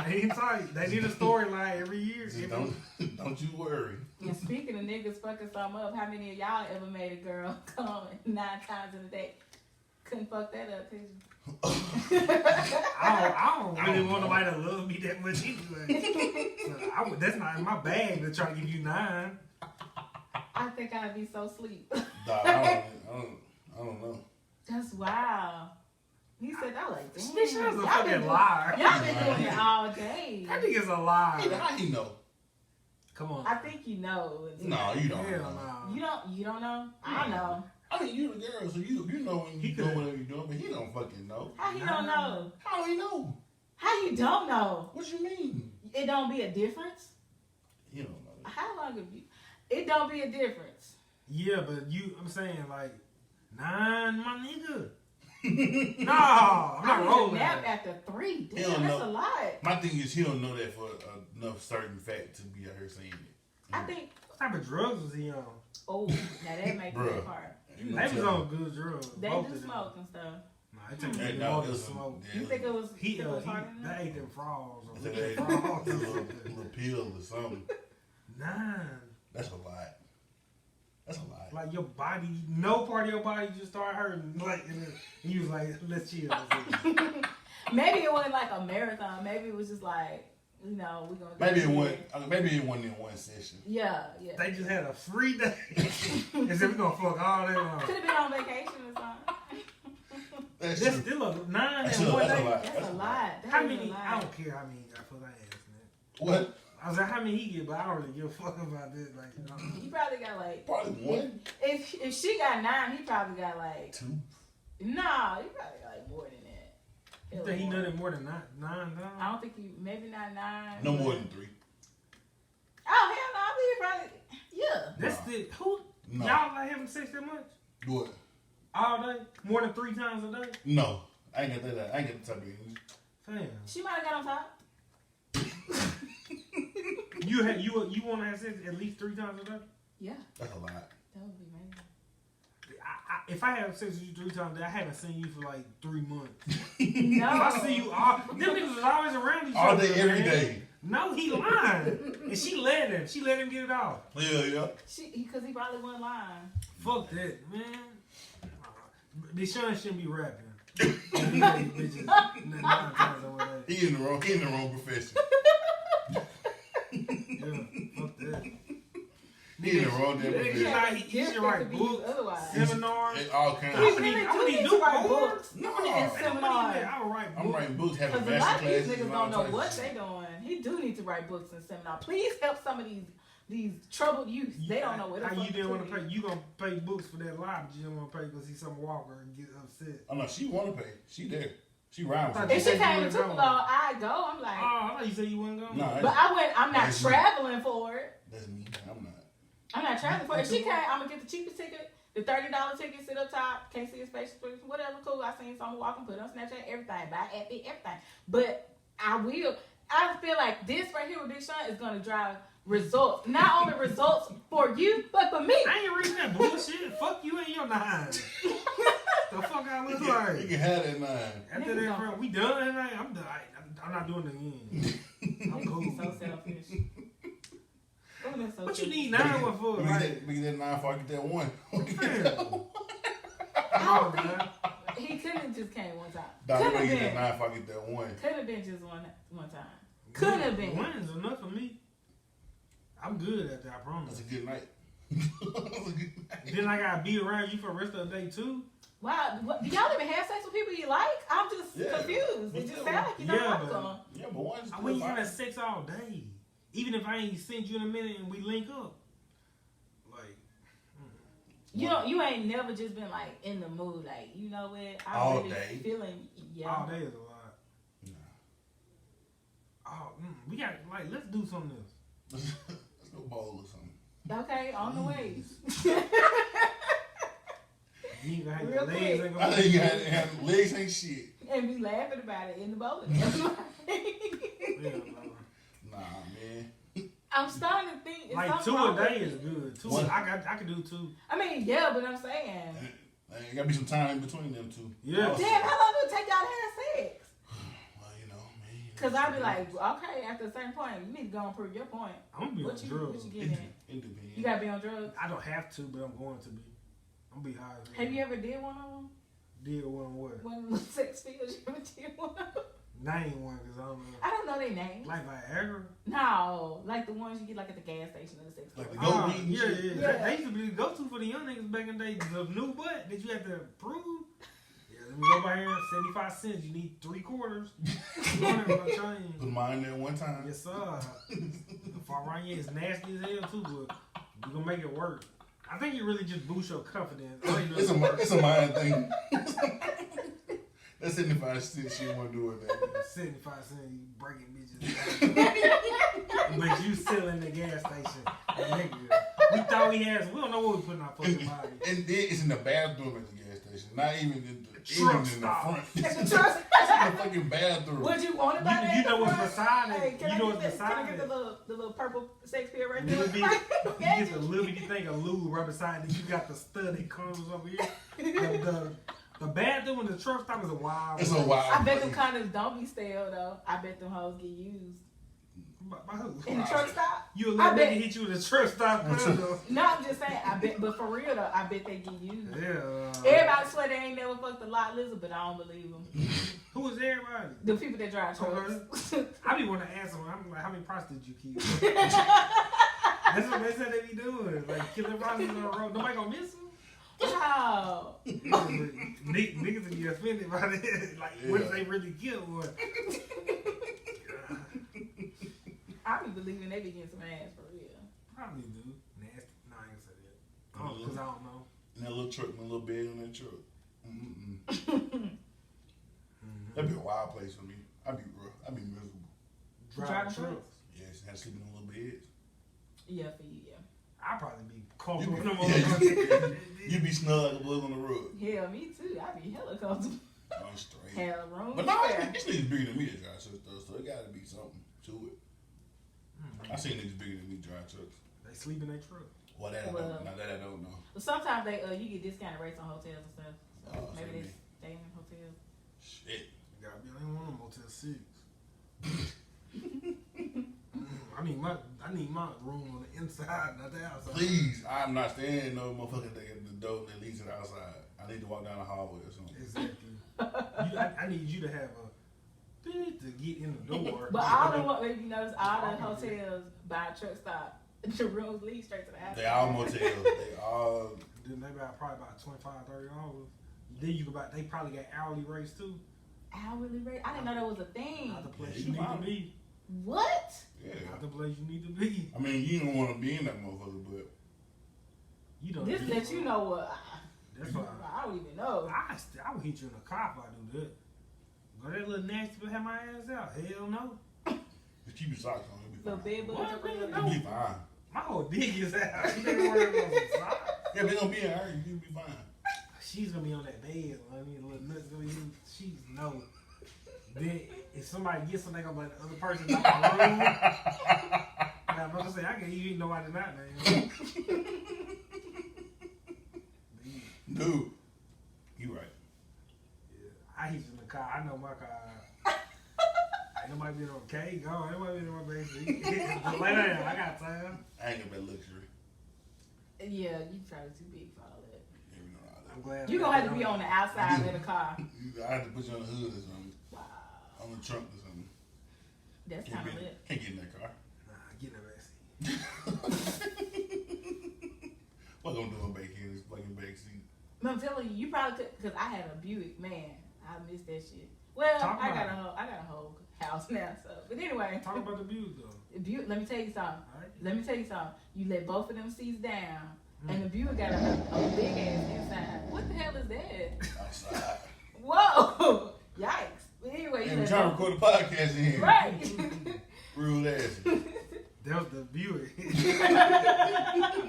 Hang tight. They need a storyline every year. Just don't you worry. And speaking of niggas fucking something up, how many of y'all ever made a girl come 9 times in a day? Couldn't fuck that up, could you? I don't really want nobody to love me that much anyway. So that's not in my bag to try to give you 9. I think I'd be so sleep. I don't know. That's wild. He said that like, damn. This shit is a fucking liar. Y'all been doing it all day. I think it's a lie. How you know? Come on. I think you know. No, you don't. Hell know. no. You don't know? I know. I mean, you the girl, so you know when you doing whatever you're doing, but he don't fucking know. How he don't know? How he know? How you don't know? What you mean? It don't be a difference? He don't know that. How long have you? It don't be a difference. Yeah, but I'm saying like 9, my nigga. No, I'm not rolling. Nap after 3. He Damn, don't that's know. a lot. My thing is he don't know that for enough certain fact to be out here saying it. I think. What type of drugs was he on? Oh, now that makes Bruh. it hard. They was on good drugs. They both do of them. smoke and stuff. Nah, it took Hey, me no, more it to was smoke. yeah, You think it was? He it was hard they enough? ate them frogs. Or They ate frogs a or little something. pill or something. 9. That's a lot. That's a lot. Like your body, no part of your body just started hurting. Like, and then he was like, "Let's chill." Maybe it wasn't like a marathon. Maybe it was just like, we're gonna. Maybe it wasn't in one session. Yeah. They just had a free day and said, "We're gonna fuck all day long." Could have been on vacation or something. That's That's true. still a 9 That's in a- one that's a day. lot. That's a lot. That How is a many? lot. I don't care how many got fucked. I asked that. What? I was like, how many he get? But I don't really give a fuck about this. Like, He probably got like. Probably one. If she got 9, he probably got like. 2. No, he probably got like more than that. you think he nutted more than 9? I don't think he. Maybe not 9. No more than 3. Oh hell no! I think he probably. Yeah. That's the who? No. Y'all like having sex that much What? all day? More than 3 times a day? No. I ain't got that. I ain't got the type of energy. Fam, She might have got on top. you want to have sex at least 3 times a day? Yeah, That's a lot. that would be amazing. If I have sex with you 3 times a day, I haven't seen you for like 3 months. No. If I see you all, them niggas was always around each All other. day, every man. day. No, he lying. And she let him. She let him get it off. Yeah. Because he probably wasn't lying. Fuck that, man. Deshaun shouldn't be rapping. He let these bitches 9 times over there. He in the wrong profession. Yeah, fuck that. He in the wrong damn Nigga, profession. he should write books, Otherwise. seminars. It all kinds He of really I would do need need to to write write books. No. And I seminars. would write I'm books. writing books, having Because a lot master of these classes. niggas and all don't know types of what shit. they doing. He do need to write books and seminars. Please help some of these troubled youth. They don't know what the How fuck you didn't want to do. pay? You gonna pay books for that lie, but you don't want to pay because he's some walker and get upset. Oh no, she want to pay. She there. She rhymes. Thought If you she said you came to wouldn't Tupelo, go. I'd go. I'm like, Oh, I thought you said you wasn't going. No, but I'm not That's me. traveling for it. That's me. I'm not. I'm not traveling for it. If she came, I'm gonna get the cheapest ticket, the $30 ticket, sit up top, can't see his face, whatever, cool. I seen someone walking, put it on Snapchat, everything, buy Ep.8, everything. But I feel like this right here with Big Sean is gonna drive results. Not only results for you, but for me. I ain't reading that bullshit. Fuck you and your 9. The fuck I look You like. can have that 9. After Niggas that, don't- bro, we done tonight. I'm done. I'm not doing it again. I'm cool. Niggas so selfish. Oh, that's so What you selfish. need 9 one for? Let Like, me get that 9 before I get that 1. come on, man. He couldn't have just came one time. Dog, Could let me have get that been. 9 before I get that 1. Could have been just one time. Could have been. 1 is enough for me. I'm good at that, I promise. That's a good night. That's a good night. Then I gotta be around you for the rest of the day too. Wow, do y'all even have sex with people you like? I'm just Yeah. confused. It just sounds like you don't Yeah, like but- them. Yeah, but 1's We still having fine. sex all day. Even if I ain't seen you in a minute and we link up. Like, You ain't never just been like in the mood, like, you know what? I'm All really day. feeling all day is a lot. Nah. Oh, we got let's do something else. Let's go bowl or something. Okay, on the way. You ain't gonna have Real your legs quick. ain't gonna I think you have legs ain't shit. And be laughing about it in the bowling. Yeah, no. Nah, man. I'm starting to think it's Like something 2 wrong a day with is it. good. 2 One. I could do 2. I mean, yeah, but I'm saying. There gotta be some time in between them two. Yeah. Also, Damn, how long did it take y'all to have sex? well, you know, man. Cause I'll be like, okay, after a certain point, you need to go and prove your point. I'm gonna be on drugs. What you getting at? It depends. You gotta be on drugs. I don't have to, but I'm going to be. I'm gonna be high. Have you ever did one of them? Did one what? One of the sex pills? You ever did one of them? Name one, cause I don't know. I don't know their names. Like Viagra? No, like the ones you get like at the gas station or the sex Like store. the gold weed and yeah, shit. yeah. They used to be the go-to for the young niggas back in the day. The new butt that you had to prove. Yeah, let me go by here. 75 cents. You need 3 quarters. Put mine there one time. Yes, sir. The Faranya is nasty as hell too, but we gonna make it work. I think you really just boost your confidence. It's a mind thing. That 75 cents she want to do it. That 75 cents, you breaking bitches. But you still in the gas station. Nigga. We thought we had, we don't know what we put in our fucking body. And then it's in the bathroom at the gas station, not even in the Truck even stop. in the front. At the truck It's in the fucking bathroom. Would you want it by that? You know what's beside it. Hey, can You I know get what's this? Can I beside get it. the little purple sex pill right You there? get the little bitty thing of lube right beside it. You got the studded condoms over here. The bathroom in the truck stop is a wild. It's a wild. I bet them place. condoms don't be stale though. I bet them hoes get used. By who? In the truck stop? You a I little bet- nigga hit you with a truck stop condom. No, I'm just saying. I bet, but for real though, I bet they get used. Yeah. Everybody swear they ain't never fucked a lot lizard, but I don't believe them. Who is everybody? The people that drive trucks. I be want to ask them. I'm like, how many prostitutes you keep? That's what they said they be doing. Like killing prostitutes on the road. Nobody gonna miss them. Wow. Niggas would be offended by that. Like, what if they really kill one? I be believing they be getting some ass for real. Probably do. Nasty. No, I ain't say that. Oh, because I don't know. In that little truck, my little bed on that truck. That'd be a wild place for me. I'd be miserable. Driving Driving trucks. Yes, have sleeping in little beds. Yeah, for you, yeah. I'd probably be You comfortable. be, you be snug like a bug on the rug. Hell, me too. I be hella comfortable. I'm straight. Hell, room. But no, spare. it's niggas bigger than me that drive trucks though, so it gotta be something to it. I seen niggas bigger than me drive trucks. They sleep in their truck. Well, that I don't. Now that I don't know. But sometimes they you get discounted rates on hotels and stuff. So Oh, maybe so they stay in hotels. Shit. You gotta be in one of them Motel 6. I need my room on the inside, not the outside. Please, I'm not staying in no motherfucking thing at the door that leads to the outside. I need to walk down the hallway or something. Exactly. I need you to have a bit to get in the door. But all the maybe you notice all the hotels by a truck stop, the rooms lead straight to the outside. They all motels. They all. Then they probably about $25, $30. Then you can buy. They probably got hourly rates too. Hourly rate? I didn't know that was a thing. Not the place Yeah, you you need might. to be. What? Yeah. Not the place you need to be. I mean, you don't want to be in that motherfucker, but You don't. This lets you know what. That's why. I don't even know. I would hit you in the car if I do that. Go that little nasty but have my ass out. Hell no. just keep your socks on. You'll The be bed fine. bugs What? up in Man, the no. You'll be fine. My whole dick is out. You ain't worried about some socks. Yeah, they gonna be in her. You'll be fine. She's gonna be on that bed. I mean, little nuts gonna be. She's no. Then if somebody gets something, they gonna let the other person out the room. Now, I'm gonna say I can't even nobody not, man. Dude, you right. Yeah, I hit you in the car. I know my car. Ain't nobody been on K. Go. Ain't nobody been on my baby. Just lay down. I got time. I ain't got that luxury. Yeah, you probably too big for all that. Yeah, we know all I'm that. glad. You gonna have to be on the outside of the car. I have to put you on the hood or something, Wow, on the trunk or something. that's kind of lit. Can't get in that car. Nah, get in the backseat. What gonna do in back here? This fucking back seat. But I'm telling you, you probably could, because I had a Buick, man. I missed that shit. Well, Talk I about got a whole house now, so. But anyway, Talk about the Buick though. Buick, let me tell you something. Alright. Let me tell you something. You let both of them seats down, and the Buick got a big ass inside. What the hell is that? Outside. Whoa! Yikes. But anyway, you And we're let trying to both. record the podcast in here. Right. Real ass. That was the Buick.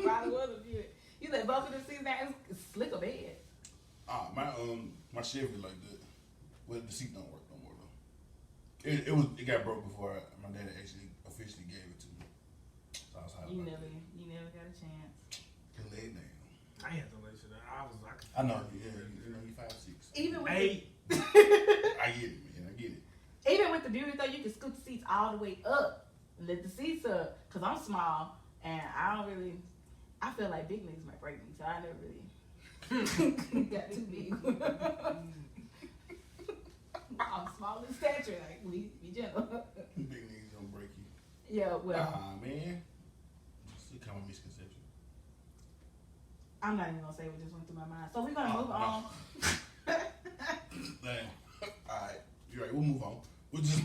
Probably was a Buick. You let both of them seats down. It's slick a bed. My Chevy like that. Well, the seat don't work no more though. It got broke before my dad actually officially gave it to me. So I was hot You about never got a chance. that. Lay it down. I ain't had to let you down. I know. Yeah, you know you 5'6". Even with Hey, I get it, man. I get it. Even with the beauty though, you can scoop the seats all the way up. Lift the seats up. Cause I'm small and I feel like big niggas might break me, so I never really got too big. I'm small in stature, like be gentle. Big niggas gonna break you. Yeah, well. Man. It's a common misconception. I'm not even gonna say what just went through my mind. So we're gonna move on. Damn. Alright. You're right, we'll move on. We'll just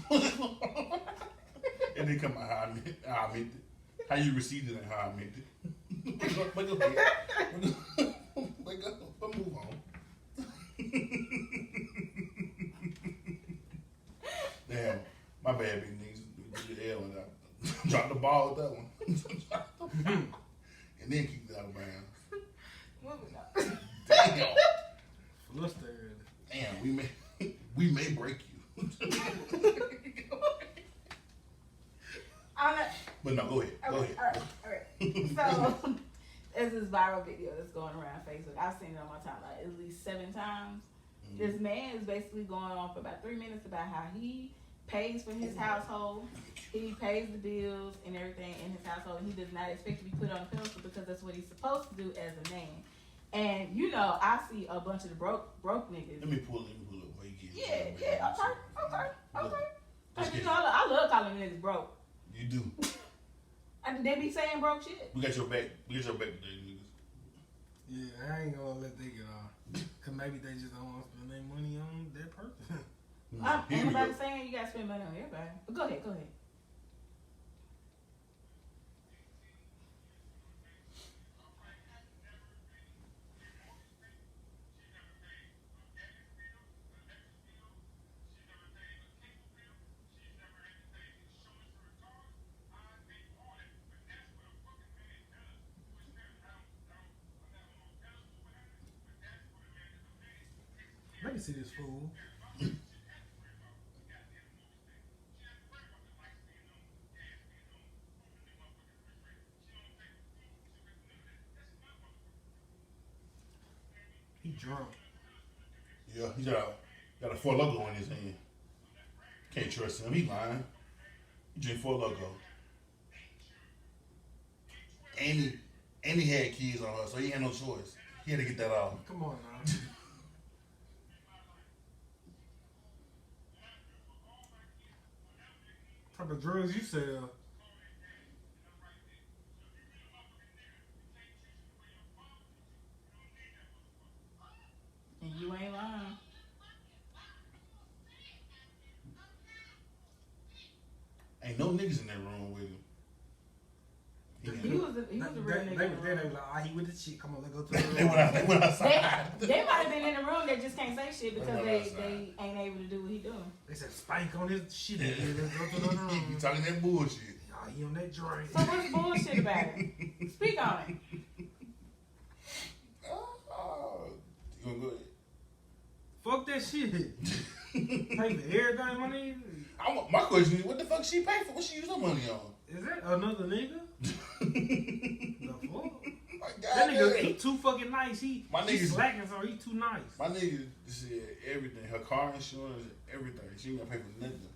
and then come out how I meant it. How you received it and how I meant it. But go ahead. But move on. Damn, my bad, big niggas. Did the L and I dropped the ball with that one. And then keep it out of bounds. Moving on. Damn. Flustered. Damn, we may break you. But no, go ahead. Go ahead. All right. So, there's this viral video that's going around Facebook. I've seen it on my timeline at least 7 times. Mm-hmm. This man is basically going on for about 3 minutes about how he pays for his household. He pays the bills and everything in his household. And he does not expect to be put on a pedestal because that's what he's supposed to do as a man. And you know, I see a bunch of the broke niggas. Let me pull it where you get it. Yeah, okay. You know, I love calling niggas broke. You do. And they be saying broke shit. We got your back today, niggas. Yeah, I ain't gonna let they get off. Cause maybe they just don't want to spend their money on that person. Ain't nobody saying you gotta spend money on everybody. But go ahead. Let me see this fool. He drunk. Yeah, he got a 4 Loco in his hand. Can't trust him. He lying. He drink 4 Loco. And he had kids on her, so he had no choice. He had to get that off. Come on now. What type of drugs you sell? And you ain't lying. Ain't no niggas in that room with him. He was a real nigga. They was like, he with the shit. Come on, let's go to the room. They went outside. They might have been in the room that just can't say shit because they ain't able to do what he doing. They said, spank on his shit. Let's go to the room. You talking that bullshit. Oh, he on that drink. So what's bullshit about it? Speak on it. You gonna go ahead? Fuck that shit. Pay for everything, money. My question is, what the fuck she pay for? What she use her money on? Is that another nigga? The fuck? That nigga, he too fucking nice. He slacking, so he too nice. My nigga said everything. Her car insurance, everything. She ain't gonna pay for nothing.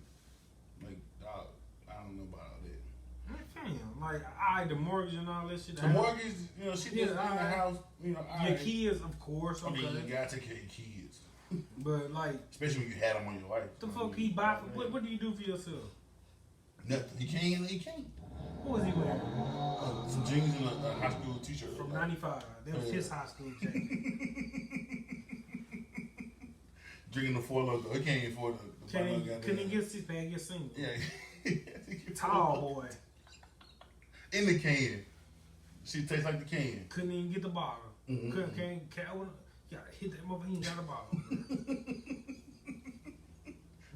Like, dog, I don't know about all that. Damn, like, the mortgage and all that shit. The mortgage, you know, she just in the house, you know. Your kids, of course. I mean, you gotta take care of your kids. But, like, especially when you had them on your life. The fuck he buy? What do you do for yourself? Nothing. He can't. What was he wearing? Some jeans and a high school t-shirt. From 95. That was his high school jacket. Drinking the 4 Loco. He can't afford the couldn't he get 6-pack, get single? Yeah. Tall boy. In the can. She tastes like the can. Couldn't even get the bottle. Mm-hmm. Can't gotta hit that motherfucker, he ain't got a bottle.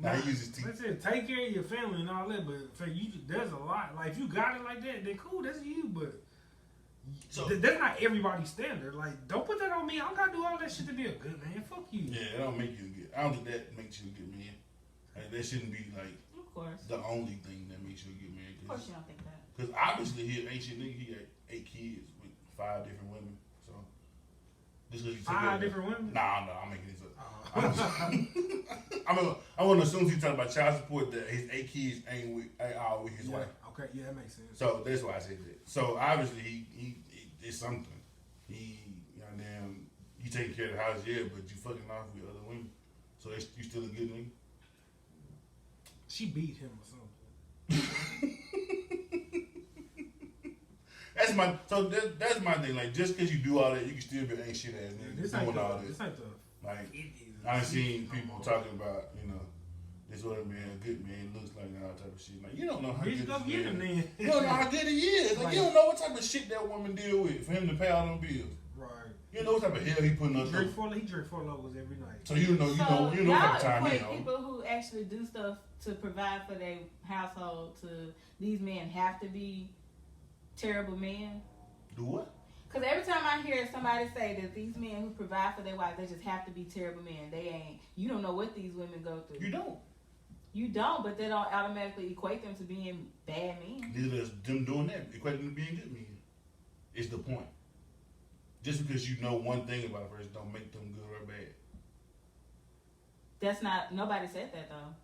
Now he uses teeth. That's it. Take care of your family and all that, but for you, there's a lot. Like, if you got it like that, then cool, that's you, but that's not everybody's standard. Like, don't put that on me. I don't gotta do all that shit to be a good man. Fuck you. Yeah, it don't make you a good. I don't think that makes you a good man. Like, that shouldn't be, like, of course, the only thing that makes you a good man. Of course you don't think that. Because obviously he an ancient nigga. He had 8 kids with 5 different women. So, just because you 5 different women? Nah, I'm making this up. I'm I want to assume he's talking about child support that his 8 kids ain't all with his wife. Okay, yeah, that makes sense. So that's why I said that. So obviously he it's something. You taking care of the house, yeah, but you fucking off with other women. So you still a good nigga? She beat him or something. That's my thing. Like, just because you do all that, you can still be an ain't shit ass nigga doing all this. This ain't the Like, I've seen people talking about, this what a good man looks like and all type of shit. Like, you don't know how bitch, good go get him then. You don't know how good he is. Like, you don't know what type of shit that woman deal with for him to pay all them bills. Right. You know what type of hell he putting up. He drink 4 logos every night. So you know what type of time he on. People who actually do stuff to provide for their household, to these men have to be terrible men. Do what? Because every time I hear somebody say that these men who provide for their wives, they just have to be terrible men. They ain't. You don't know what these women go through. You don't, but they don't automatically equate them to being bad men. Neither does them doing that equate them to being good men. It's the point. Just because you know one thing about a person don't make them good or bad. That's not. Nobody said that though.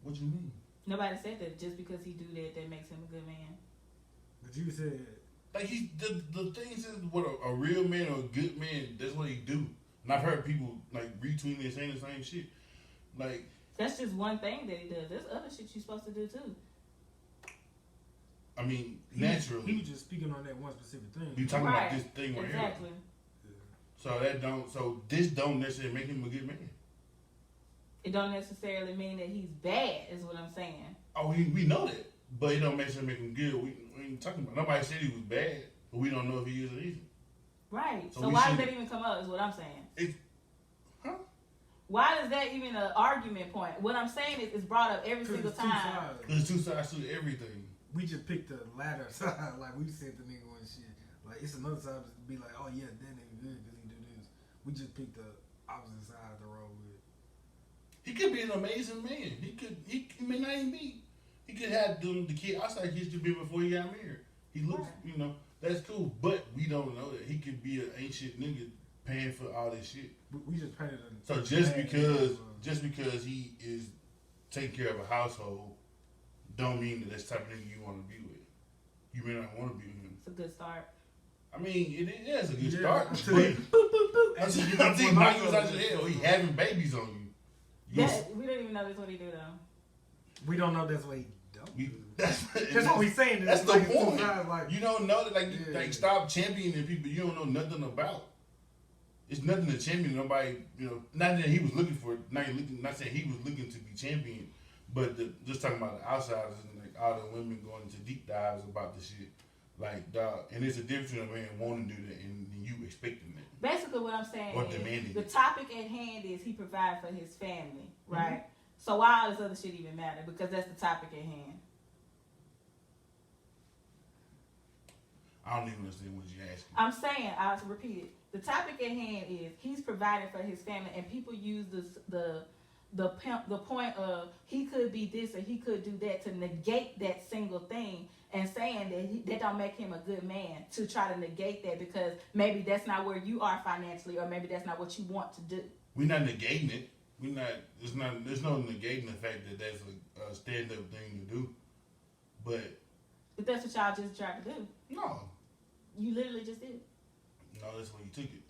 What you mean? Nobody said that just because he do that makes him a good man. But you said. Like the thing is, what a real man or a good man, that's what he do. And I've heard people like retweeting and saying the same shit. Like, that's just one thing that he does. There's other shit you're supposed to do too. I mean, naturally. He was just speaking on that one specific thing. You talking about this thing right exactly. here. So this don't necessarily make him a good man. It don't necessarily mean that he's bad, is what I'm saying. Oh, we know that, but it don't necessarily make him good. We ain't talking about. Nobody said he was bad, but we don't know if he is or isn't. Right. So why does that even come up? Is what I'm saying. Why is that even an argument point? What I'm saying is it's brought up every single time. There's two sides to everything. We just picked the latter side, like we said the nigga and shit. Like it's another side to be like, oh yeah, that nigga good because he do this. We just picked the opposite side to roll with. He could be an amazing man. He may not even be. He could have the kid outside kids to be before he got married. He looks, that's cool. But we don't know that he could be an ancient nigga paying for all this shit. We just painted a so just because he is taking care of a household, don't mean that that's the type of nigga you want to be with. You may not want to be with him. It's a good start. I mean, it is a good start. Boop, boop, boop. I think Mike was out your head. He having babies on you. We don't even know that's what he do though. We don't know that's what he don't do. That's what we saying. That's the like point. Like, you don't know that, like stop championing people you don't know nothing about. It's nothing to champion nobody. Not that he was looking for. Not saying he was looking to be championed, but just talking about the outsiders and like all the women going into deep dives about the shit. Like, dog, and it's a difference between a man wanting to do that and you expecting that. Basically, what I'm saying or is demanding the it. topic at hand is he provides for his family, right? Mm-hmm. So why all this other shit even matter? Because that's the topic at hand. I don't even understand what you're asking. I'm saying, I'll repeat it. The topic at hand is he's providing for his family, and people use the point of he could be this or he could do that to negate that single thing, and saying that that don't make him a good man, to try to negate that because maybe that's not where you are financially, or maybe that's not what you want to do. We're not negating it. There's no negating the fact that that's a stand-up thing to do. But that's what y'all just tried to do. No. You literally just did. No, that's where you took it.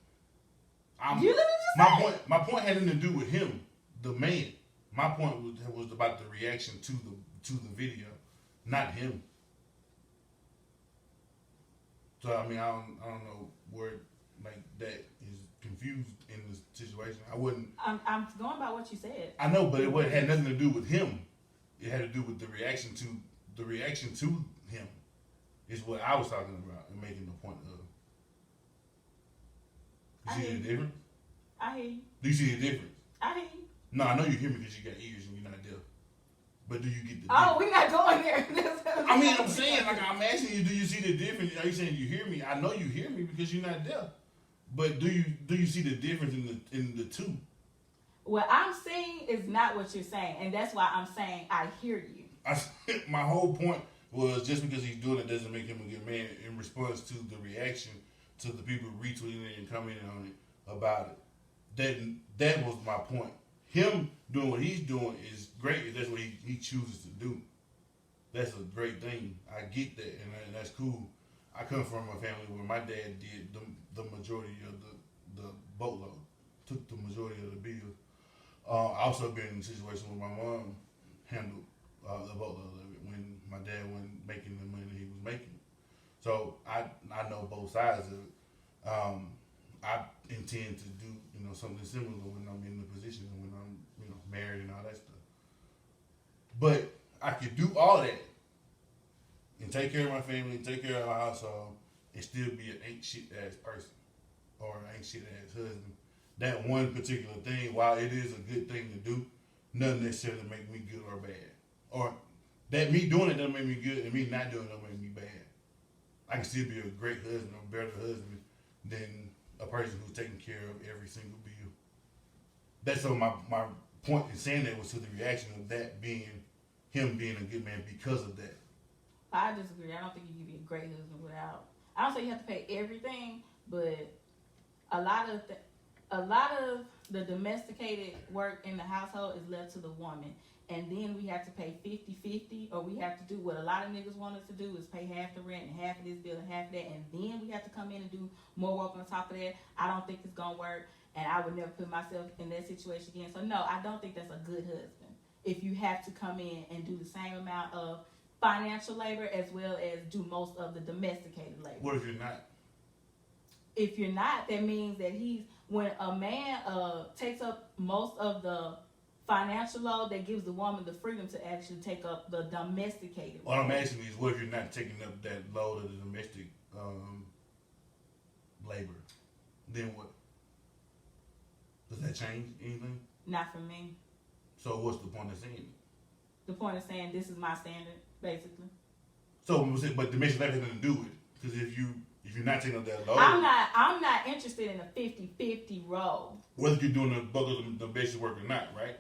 You literally just said it. My point had nothing to do with him, the man. My point was about the reaction to the video, not him. So I mean, I don't know where like that is confused in this situation. I wouldn't. I'm going by what you said. I know, but it had nothing to do with him. It had to do with the reaction to him. Is what I was talking about and making the point of. You see the difference? I hear you. Do you see the difference? I hear you. No, I know you hear me because you got ears and you're not deaf. But do you get the difference? difference? We're not going there. I mean, I'm saying, like, I'm asking you, do you see the difference? Are you saying you hear me? I know you hear me because you're not deaf. But do you see the difference in the two? What I'm saying is not what you're saying, and that's why I'm saying I hear you. My whole point was just because he's doing it doesn't make him a good man in response to the reaction to the people retweeting it and commenting on it about it. That was my point. him doing what he's doing is great. If that's what he chooses to do. That's a great thing. I get that, and that's cool. I come from a family where my dad did the majority of the boatload, took the majority of the bill. I also been in a situation where my mom handled the boatload of it when my dad wasn't making the money he was making. So I know both sides of it. I intend to do something similar when I'm in the position and when I'm married and all that stuff. But I could do all that and take care of my family, take care of my household, and still be an ain't shit ass person or an ain't shit ass husband. That one particular thing, while it is a good thing to do, doesn't necessarily make me good or bad. Or that me doing it doesn't make me good and me not doing it don't make me bad. I can still be a great husband or a better husband than a person who's taking care of every single bill. That's so my point in saying that was to the reaction of that being him being a good man because of that. I disagree. I don't think you can be a great husband without. I don't say you have to pay everything, but a lot of the domesticated work in the household is left to the woman. And then we have to pay 50-50, or we have to do what a lot of niggas want us to do is pay half the rent and half of this bill and half of that, and then we have to come in and do more work on top of that. I don't think it's gonna work, and I would never put myself in that situation again. So no, I don't think that's a good husband. If you have to come in and do the same amount of financial labor as well as do most of the domesticated labor. What if you're not? If you're not, that means that when a man takes up most of the financial load, that gives the woman the freedom to actually take up the domesticated. What I'm asking is, what if you're not taking up that load of the domestic labor? Then what? Does that change anything? Not for me. So what's the point of saying it? The point of saying this is my standard, basically. So, but domestic labor has nothing to do with it, because if you're not taking up that load, I'm not interested in a 50-50 role. Whether you're doing the bulk of the basic work or not, right?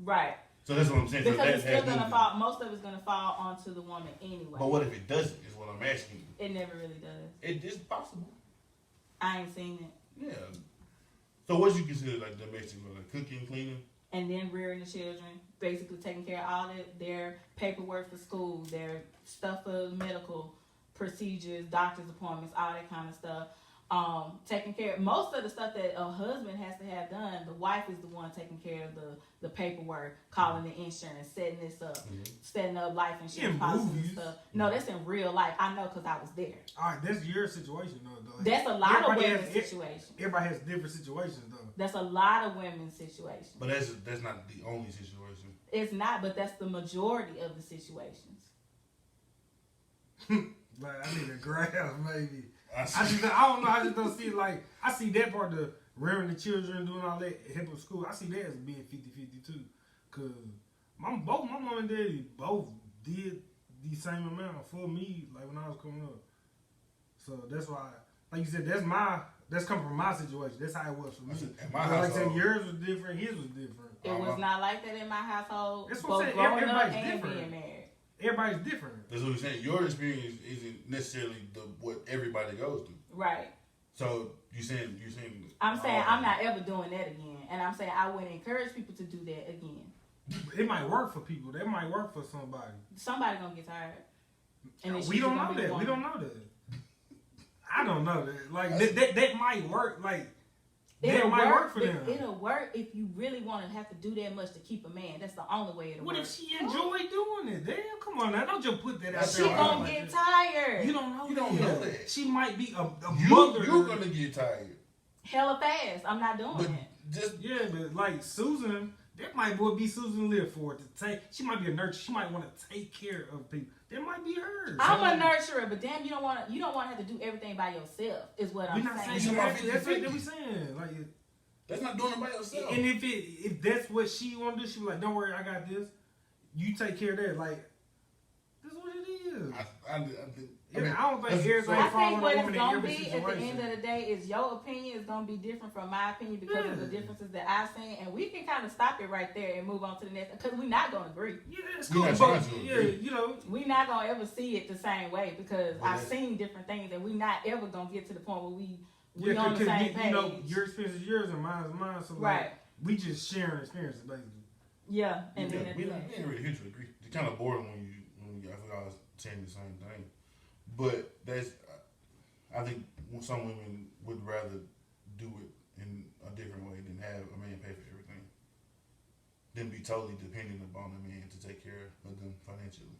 Right. So that's what I'm saying. Because so it's still gonna fall. Most of it's gonna fall onto the woman anyway. But what if it doesn't? Is what I'm asking you. It never really does. It is possible. I ain't seen it. Yeah. So what do you consider like domestic work? Like cooking, cleaning? And then rearing the children, basically taking care of all their paperwork for school, their stuff for medical procedures, doctor's appointments, all that kind of stuff. Taking care of most of the stuff that a husband has to have done. The wife is the one taking care of the paperwork, calling the insurance, setting this up, setting up life insurance policies and stuff. No, that's in real life. I know because I was there. All right, that's your situation though. That's a lot of women's situations. Everybody has different situations though. That's a lot of women's situations. But that's not the only situation. It's not, but that's the majority of the situations. Like I need a graph maybe. I don't know. I just don't see it like I see that part of rearing the children, doing all that, helping school. I see that as being 50-50 too, cause both my mom and daddy both did the same amount for me like when I was coming up. So that's why, like you said, that's coming from my situation. That's how it was for me. My like I said, yours was different, his was different. It was not like that in my household. That's what I'm saying. Growing up Everybody's and different. being married. Everybody's different. That's what I'm saying. Your experience isn't necessarily what everybody goes through. Right. So you're saying. I'm saying I'm not ever doing that again, and I'm saying I wouldn't encourage people to do that again. It might work for people. That might work for somebody. Somebody gonna get tired. And We don't know that. We don't know that. I don't know that. Like that might work. Like that might work for them. It'll work if you really want to have to do that much to keep a man. That's the only way it'll work. What if she enjoy doing it? Damn, come on now. Don't just put that out She there. gonna get tired. You don't know. You don't know that. She might be a You're mother. gonna get tired. Hella fast. I'm not doing it. But like Susan, that might be Susan live for it to take. She might be a nurturer. She might want to take care of people. That might be her. I'm a nurturer, but damn, you don't want to have to do everything by yourself. Is what I'm saying. That's what we saying. Like. That's not doing it by yourself. And if that's what she want to do, she be like, "Don't worry, I got this. You take care of that." Like, that's what it is. I don't think everything I fall think on what a it's woman in gonna every be situation. at the end of the day is your opinion is gonna be different from my opinion because of the differences that I've seen, and we can kind of stop it right there and move on to the next because we're not gonna agree. Yeah, it's cool. We're not gonna ever see it the same way because I've seen different things, and we're not ever gonna get to the point where we on the same page. Your experience is yours and mine is mine. So right. We just sharing experiences, basically. Yeah, and then we ain't really here to agree. It's kind of boring when you I feel like I was saying the same thing. But I think some women would rather do it in a different way than have a man pay for everything, than be totally dependent upon a man to take care of them financially.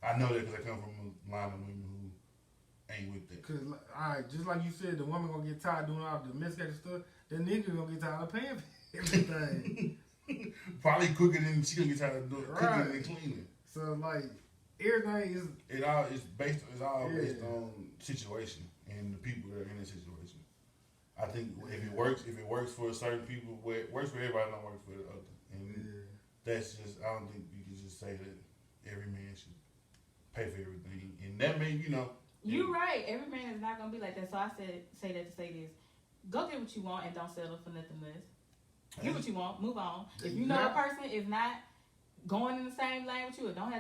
I know that because I come from a line of women who ain't with that. Cause, alright, just like you said, the woman gonna get tired doing all the domestic stuff. The nigga gonna get tired of paying for everything. Probably quicker than she gonna get tired of doing cooking and cleaning. So like everything is It's based on situation and the people that are in the situation. I think if it works for certain people, it works for everybody, don't work for the other. And that's just, I don't think you can just say that every man should pay for everything. And that may, You're right. Every man is not gonna be like that. So I say that to say this: go get what you want and don't settle for nothing less. Get what you want, move on. If you know a person is not going in the same lane with you, or don't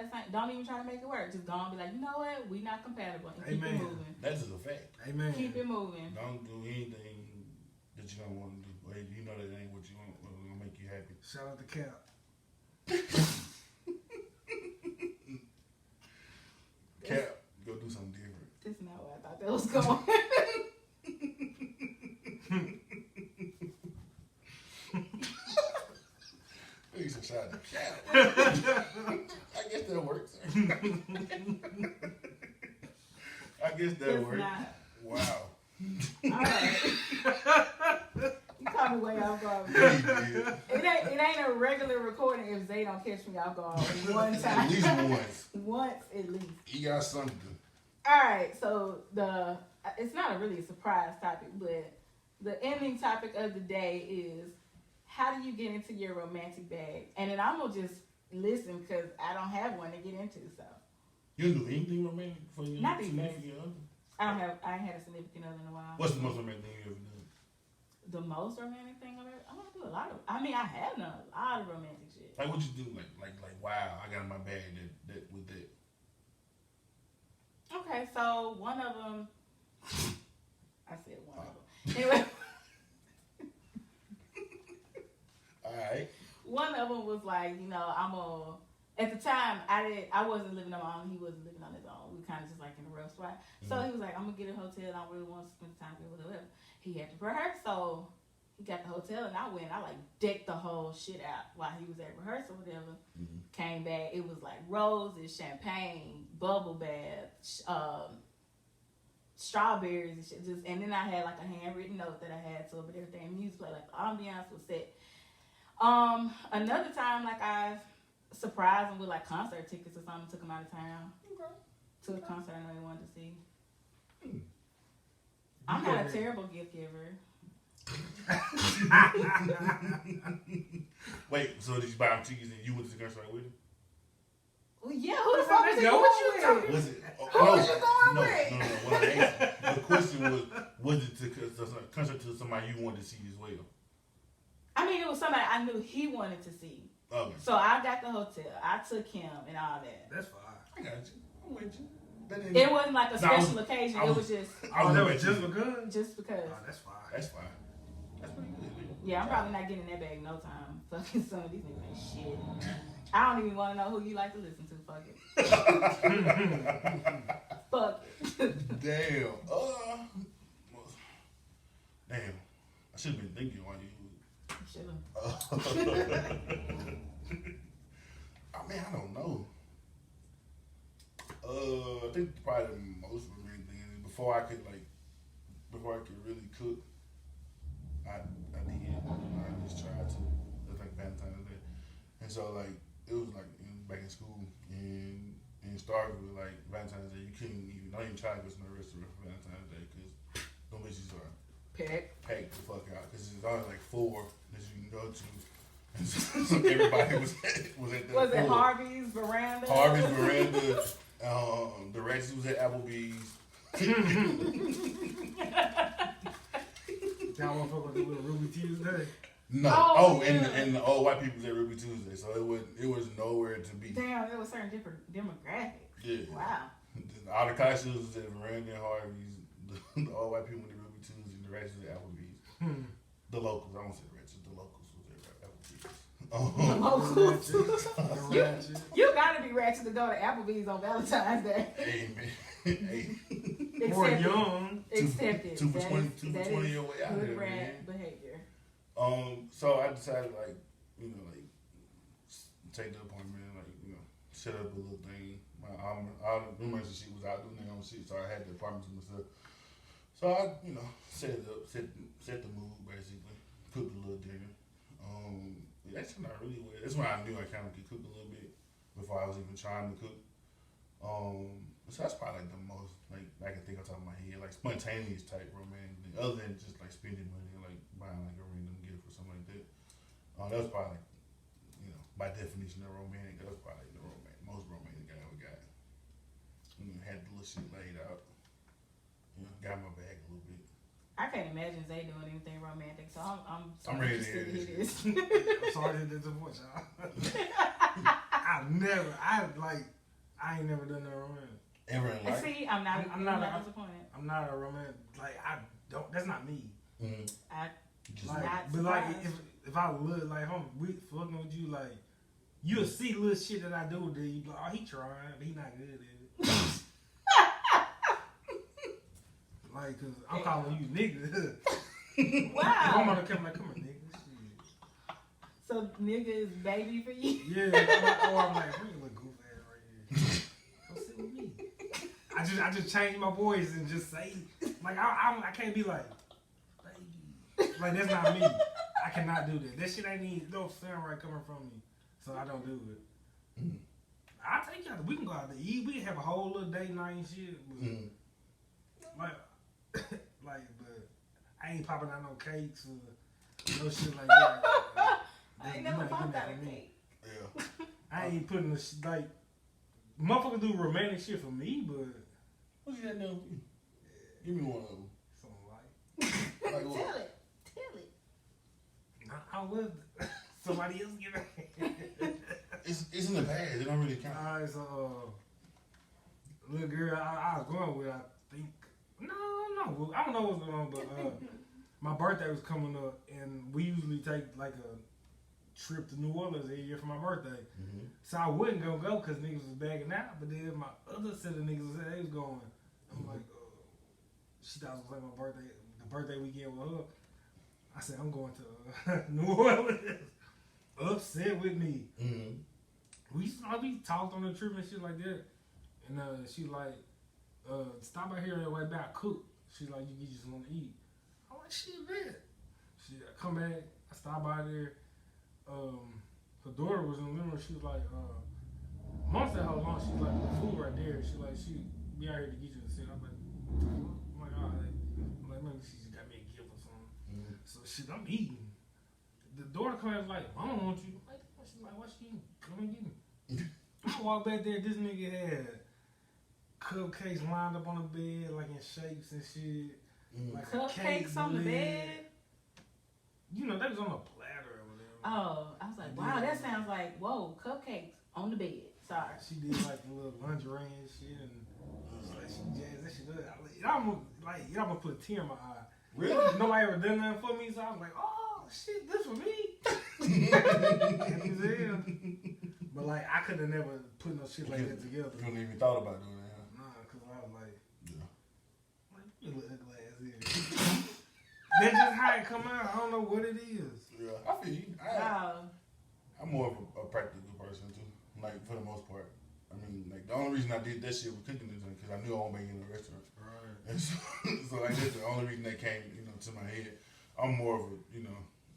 even try to make it work. Just go and be like, you know what, we not compatible, and keep it moving. That's just a fact. Amen. Keep it moving. Don't do anything that you don't want to do. Or you know that ain't what you want. What's gonna make you happy. Shout out to Cap. Cap, go do something different. This is not where I thought that was going. He's a shot at Cap. I guess that works. I guess that It's works. not. Wow. Alright. You caught me way off guard. Yeah, you did. It ain't a regular recording if Zay don't catch me off guard one time. At least once. Once at least. He got something. Alright, so it's not really a surprise topic, but the ending topic of the day is, how do you get into your romantic bag? And then I'm gonna just listen because I don't have one to get into. So You don't do anything romantic for your Not these significant other? I ain't had a significant other in a while. What's the most romantic thing you ever done? The most romantic thing I've ever? I want to do a lot of. I mean, I have done a lot of romantic shit. Like what you do? Like wow, I got in my bag that with that. Okay, so one of them. I said one of them. Anyway. Alright. One of them was like, at the time, I wasn't living on my own. He wasn't living on his own. We were kind of just like in a rough spot. So he was like, I'm going to get a hotel. I don't really want to spend time with whatever. He had to rehearse. So he got the hotel and I went. I decked the whole shit out while he was at rehearsal or whatever. Mm-hmm. Came back. It was like roses, champagne, bubble bath, strawberries and shit. And then I had like a handwritten note that I had to it, but everything, music play, like the ambiance was set. Another time, like I surprised him with like concert tickets or something, took him out of town. Okay. To a concert I know he wanted to see. I'm not a terrible gift giver. Wait, so did you buy him tickets and you went to the concert with him? Well, yeah, who the fuck was you going with? Was it? Who was you going with? No. What I asked, the question was it to concert to somebody you wanted to see as well? I mean, it was somebody I knew he wanted to see. Okay. So I got the hotel. I took him and all that. That's fine. I got you. I'm with you. It wasn't like a special occasion. It was just. Oh, that was just because? Just because. Oh, that's fine. That's fine. That's pretty good. Yeah, I'm probably not getting in that bag no time. Fucking some of these niggas ain't shit. I don't even want to know who you like to listen to. Fuck it. Fuck it. Damn. Damn. I should have been thinking while you. Should've. I mean, I don't know. I think probably the most romantic thing is before I could really cook, I did. I just tried to. It was like Valentine's Day, and so like it was like back in school, and it started with like Valentine's Day. You don't even try to go to no restaurant for Valentine's Day because them bitches are packed the fuck out because there's only like 4 that you can go to. And so everybody was at that. Was it Harvey's Veranda? Harvey's Veranda. The Rex was at Applebee's. Y'all motherfuckers do with Ruby Tuesday? No. Oh, yeah. and the old white people was at Ruby Tuesday, so it was nowhere to be. Damn, there was certain different demographics. Yeah. Wow. All the costumes was at Veranda and Harvey's. The old white people went to Ruby Tuesday, and the Rex was at Applebee's. The locals, I don't say the Rex, the locals was at Locals. Ratchet. You gotta be ratchet to go to Applebee's on Valentine's Day. Hey, man. Hey. More young. Accepted. 2 for 20, 2 for that 20 is your way out good there, rat man. behavior. So I decided, like, take the appointment, set up a little thing. All the roommates and shit was out doing their own shit, so I had the apartment to myself. So I, set it up, set the mood basically, cooked a little dinner. That turned out really well. That's when I knew I kind of could cook a little bit before I was even trying to cook. So that's probably like the most like I can think of top of my head, like spontaneous type romantic, other than just like spending money, like buying like a random gift or something like that. That was probably like, by definition of romantic. That was probably the most romantic I ever got. Had the little shit laid out. Got my bag a little bit. I can't imagine Zay doing anything romantic, so I'm ready to hear this. I'm sorry to disappoint y'all. I ain't never done no romantic. Ever in life? See, I'm not disappointed. I'm not a romantic. Like I don't. That's not me. Mm-hmm. But like if I look like I'm fucking with you, like you'll see little shit that I do. Then you be like, oh, he trying, but he not good at it. Like, cause I'm calling you nigga. Wow. I'm gonna come on, nigga. Shit. So nigga is baby for you? Yeah. I'm like, bring a little goof ass right here. Don't sit with me. I just change my voice and just say, like, I can't be like, baby. Like, that's not me. I cannot do that. That shit ain't even, don't sound right coming from me. So I don't do it. Mm. I'll take y'all. We can go out to eat. We can have a whole little date night and shit. But, but I ain't popping out no cakes or no shit like that. I ain't never popped out a cake. Yeah. I ain't putting the like, motherfuckers do romantic shit for me, but. What you got now? Give me one of them. Something Like what? Tell it. I was somebody else give it. It's in the past. It don't really count. Alright, so little girl I was going with, I think. No, I don't know what's going on, but my birthday was coming up, and we usually take like a trip to New Orleans every year for my birthday. Mm-hmm. So I wasn't gonna go because niggas was bagging out, but then my other set of niggas said they was going. I'm like, she thought it was like my birthday, the birthday weekend with her. I said, I'm going to New Orleans. Upset with me. Mm-hmm. We talked on the trip and shit like that. And she like, stop by here on the way back, cook. She's like, you just want to eat. I'm like, shit, man. I come back, I stop by there. Her daughter was in the living room. She was like, Mom said how long. She's like, the food right there. She like, she be out here to get you to sit. I'm like, all right. I'm like, maybe she just got me a gift or something. Mm-hmm. So shit, I'm eating. The daughter comes like, I don't want you. I'm like, she's like, why she eating? Come and get me. I walk back there. This nigga had cupcakes lined up on the bed, like in shapes and shit. Mm. Like cupcakes on the bed? You know, they was on a platter or whatever. Oh, I was like, wow, that sounds like, whoa, cupcakes on the bed. Sorry. She did like the little lingerie and shit, and like she jazzed that shit up. It almost put a tear in my eye. Really? Nobody ever done nothing for me, so I was like, oh shit, this for me. But like, I could have never put no shit like that together. You wouldn't even thought about doing that, huh? Nah, cause I was like, you little ugly ass here. That's just how it come out. I don't know what it is. Yeah, I feel you. I'm more of a practical person too. Like for the most part. I mean, like the only reason I did that shit with cooking is because I knew I won't make it in a restaurant. Right. And so like that's the only reason that came, to my head. I'm more of a,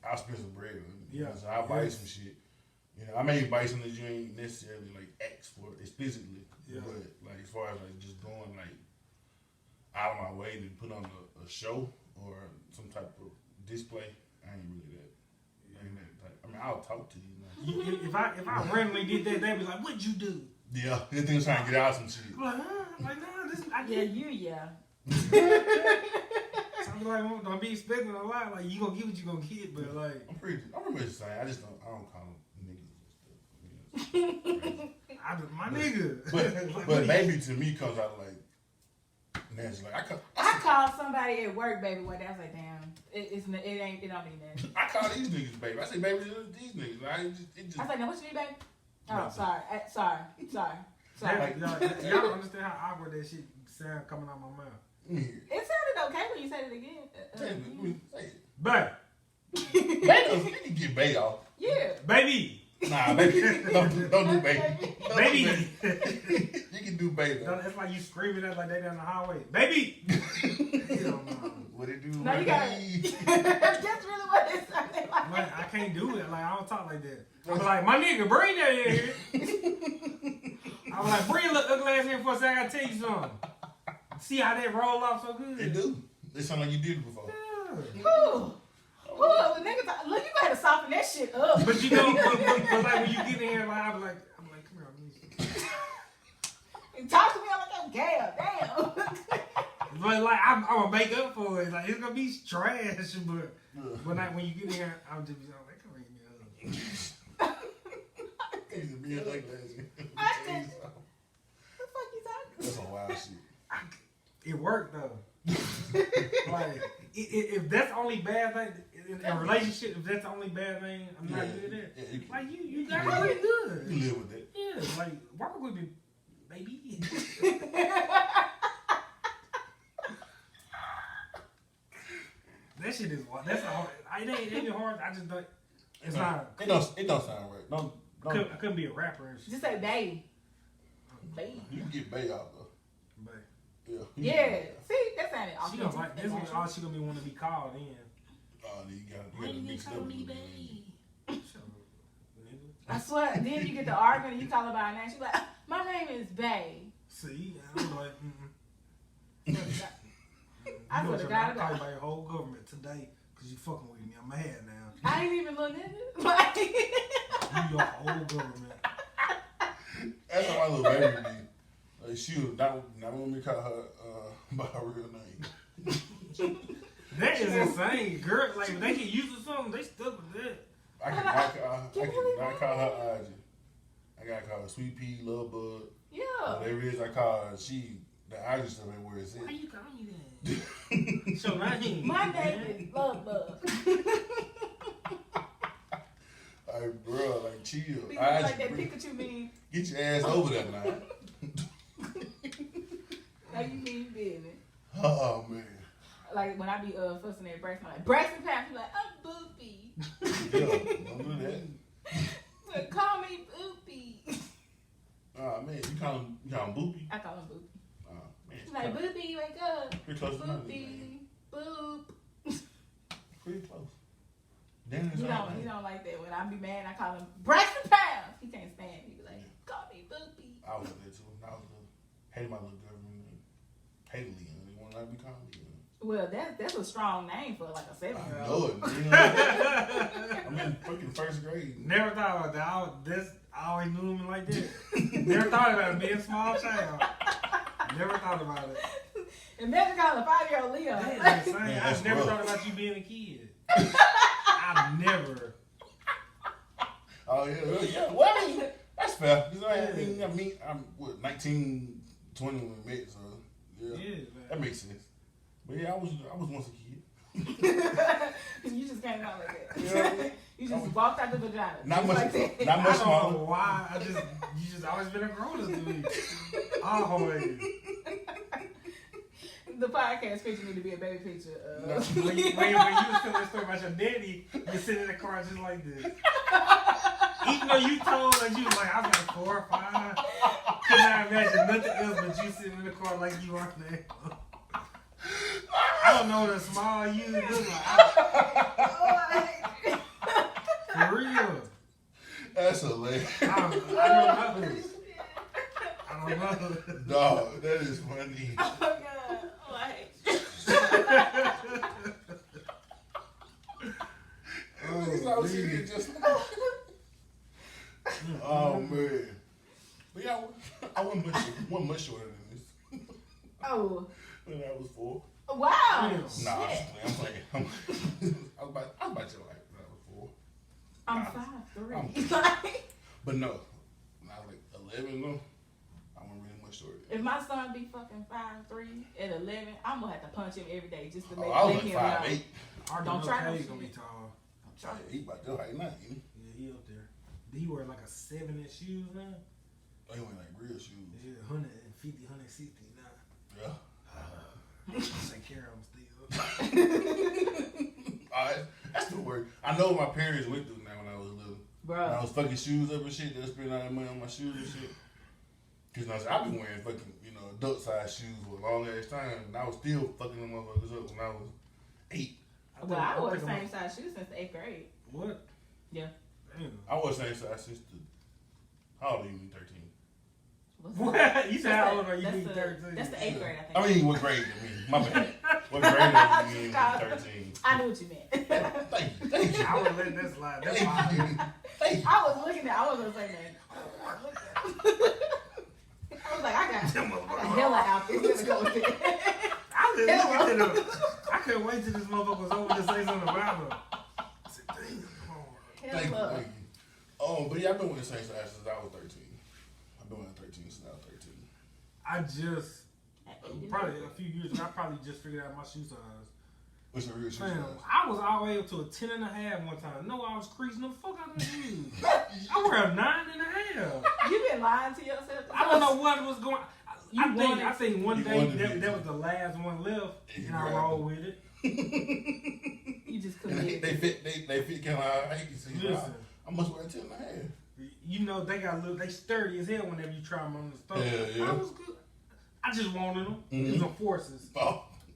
I'll spend some bread on it. Yeah. So I'll buy some shit. I may buy something that you ain't necessarily like ask for explicitly. Yeah. But like as far as like just going like out of my way to put on a show or some type of display, I ain't really that. Ain't that type. I mean, I'll talk to you. If I randomly did that, they'd be like, "What'd you do?" Yeah, they think I'm trying to get out some shit. Like, nah, this. Yeah. So I'm like, don't be expecting a lot. Like, you gonna get what you gonna get, but like, I'm pretty much the same. I don't call them niggas and stuff. My nigga. But maybe to me comes out like naturally. Like I called somebody at work baby one day. I was like, damn, it don't mean nothing. I call these niggas baby. I say baby to these niggas. I was like, now what you mean, baby? Oh, No. sorry. Y'all don't understand how awkward that shit sound coming out my mouth. It sounded okay when you said it again. Say it. Babe. Baby, you can get baby off. Yeah. Baby. Nah, baby. Don't do baby. Don't Baby. do baby. You can do baby. It's like you screaming at like they down the highway. Baby. Hell no. What it do? No, you got it. That's really what it sounded like. Like, I can't do it. Like I don't talk like that. I was like, my nigga, bring that in here. I was like, bring your little ugly ass here for a second. I gotta tell you something. See how that roll off so good? It do. It sound like you did it before. Yeah. Ooh, the niggas, look, you gotta soften that shit up. But you know, but like when you get in here, like I'm like, come here, And talk to me, I'm like, oh, damn. But like I'm gonna make up for it. Like it's gonna be trash, but when you get in here, I'm just like, come here, give me a hug. He's a being like that. I said, what the fuck you talking? That's some wild shit. It worked though. Like if that's the only bad thing in a relationship, if that's the only bad thing, I'm not good at. Yeah, Like you got really good. You live with it. Yeah, like work with me, baby. That shit is that's hard. It ain't hard. I just don't. It's not. It don't sound right. Don't. I couldn't be a rapper and shit. Just say baby. Baby. You can get baby out though. But Yeah. Yeah. See, that sounded she don't like this. Is all she gonna be want to be called in. Oh, you gotta mix it up. Shut up, nigga. I swear, then you get the argument and you call her by her name. She's like, my name is Bae. See, I'm like, I swear to God, I call you by your whole government today because you fucking with me. I'm mad now. I ain't even look nigga. Like, You your whole government. That's how my little baby be. Like she was not want me to call her by her real name. That is insane, girl. Like if they get used to something, they stuck with that. I cannot call her IG. I gotta call her Sweet Pea, Love Bud. yeah. Whatever it is I call her, the IG stuff ain't where it's Why at. you calling me that? So name. My name is Love Bug. Like, bro, like chill. People like that Pikachu meme. Get your ass over there now. Like you mean business. Oh man. Like when I be fussing at Braxton, I'm like, Braxton Pound, she's like, I'm Boopy. Yeah, don't do that. But call me Boopy. Oh man, you call him Boopy? I call him Boopy. Oh man. She's like, Boopy, wake up. Pretty close to my Boopy, name. boop. Pretty close. Then He don't like that. When I be mad, I call him Braxton Pound. He can't stand me. He be like, call me Boopy. I was there too. I was hated my little girlfriend. Hated Leon. They wanted to be called Leon. Well, that's a strong name for like a 7-year-old. I know it. You know, I'm in fucking first grade. Never thought about that. I always knew him like that. Never thought about it being a small child. Never thought about it. Imagine calling a 5-year-old Leon. That is insane. Man, I that's never rough. thought about you being a kid. I never. Oh yeah. Well, I mean, that's fair. You know, I mean, I'm what 19, 20 when we met, so yeah, Man. that makes sense. But yeah, I was once a kid. You just came out like that. You know what I mean? You just walked out the vagina. Not Just much, like that. not much I don't know smaller. why. You just always been a grown up to me. Always. The podcast picture need to be a baby picture. No. When you was telling that story about your daddy, you sitting in the car just like this. Even though you told us you was like, I was like 4 or 5. Could not imagine nothing else but you sitting in the car like you are there. I don't know what a small you look like. For real. That's hilarious. I don't know. I don't know. Dog, that is funny. Oh my god. Oh, I hate you. I was sitting just oh man. But yeah, I wasn't much shorter than this Oh. when I was 4. Wow. Damn. Nah, Shit. I'm playing. I was about your life when I was 4. I'm Nah. 5'3". But no, when I was like 11, no, I wasn't really much short. If my son be fucking 5'3" at 11, I'm gonna have to punch him every day just to make I was let like him know. 5'8". Don't try no He's shit. gonna be tall. He about your height now, ain't he? Yeah, he up there. He wear like a 7-inch shoes now. Oh, he wearing like real shoes. Yeah, 150, 160 now. Yeah. Take care of him still. Alright, that's the word. I know what my parents went through now when I was little. Bro. When I was fucking shoes up and shit, they spending all that money on my shoes and shit. Cause I've been wearing fucking, adult size shoes for a long ass time, and I was still fucking them motherfuckers up when I was 8. Well, I wore the same size shoes since the 8th grade. What? Yeah. Damn. I wore the same size since how old are you? 13. What? You said how old are you? 13. That's the 8th grade, I think. I mean, what grade? My bad. What grade are you in? 13. I knew what you meant. Thank you. I would let that slide. That's fine. I was looking at. I wasn't gonna say that. I was like, I got hella outfits to go with it. I couldn't wait till this motherfucker was over to say something about her. I said, damn, Thank you. But yeah, I've been with the same size since I was 13. I've been with 13 since I was 13. I just, probably a few years ago, I probably just figured out my shoe size. What's your real shoe Fam, size? I was all the way up to a 10.5 one time. No, I was creasing the fuck out of the shoes. I wear a 9.5. You been lying to yourself. I don't know what was going on. I think one day that was the last one left, and I rolled with it. You just committed. They fit kind of how you can see. Listen, I must wear 10.5. They sturdy as hell whenever you try them on the stove. Yeah. I was good. I just wanted them. It was some forces.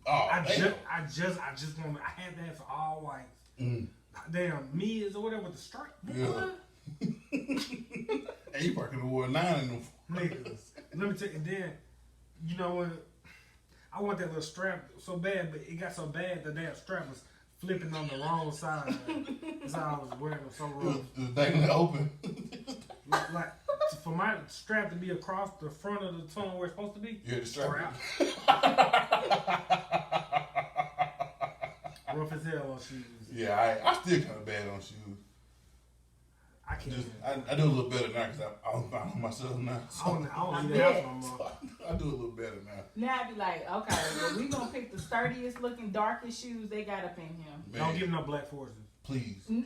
I just wanted. I had that for all whites. Damn, mids or whatever with the stripe. Yeah. Hey, you probably wore 9 in them. Niggas. Let me tell you. Then, when I want that little strap so bad, but it got so bad the damn strap was flipping on the wrong side. That's how I was wearing them so rough. The thing open. Like for my strap to be across the front of the tongue where it's supposed to be. Yeah, the strap. Rough as hell on shoes. Yeah, I still kind of bad on shoes. I can't. I do a little better now because I'm on myself now. So I don't need that no more. I do a little better now. Now I'd be like, okay, well, we gonna pick the sturdiest looking, darkest shoes they got up in him. Man, Don't give him no black forces. Please. He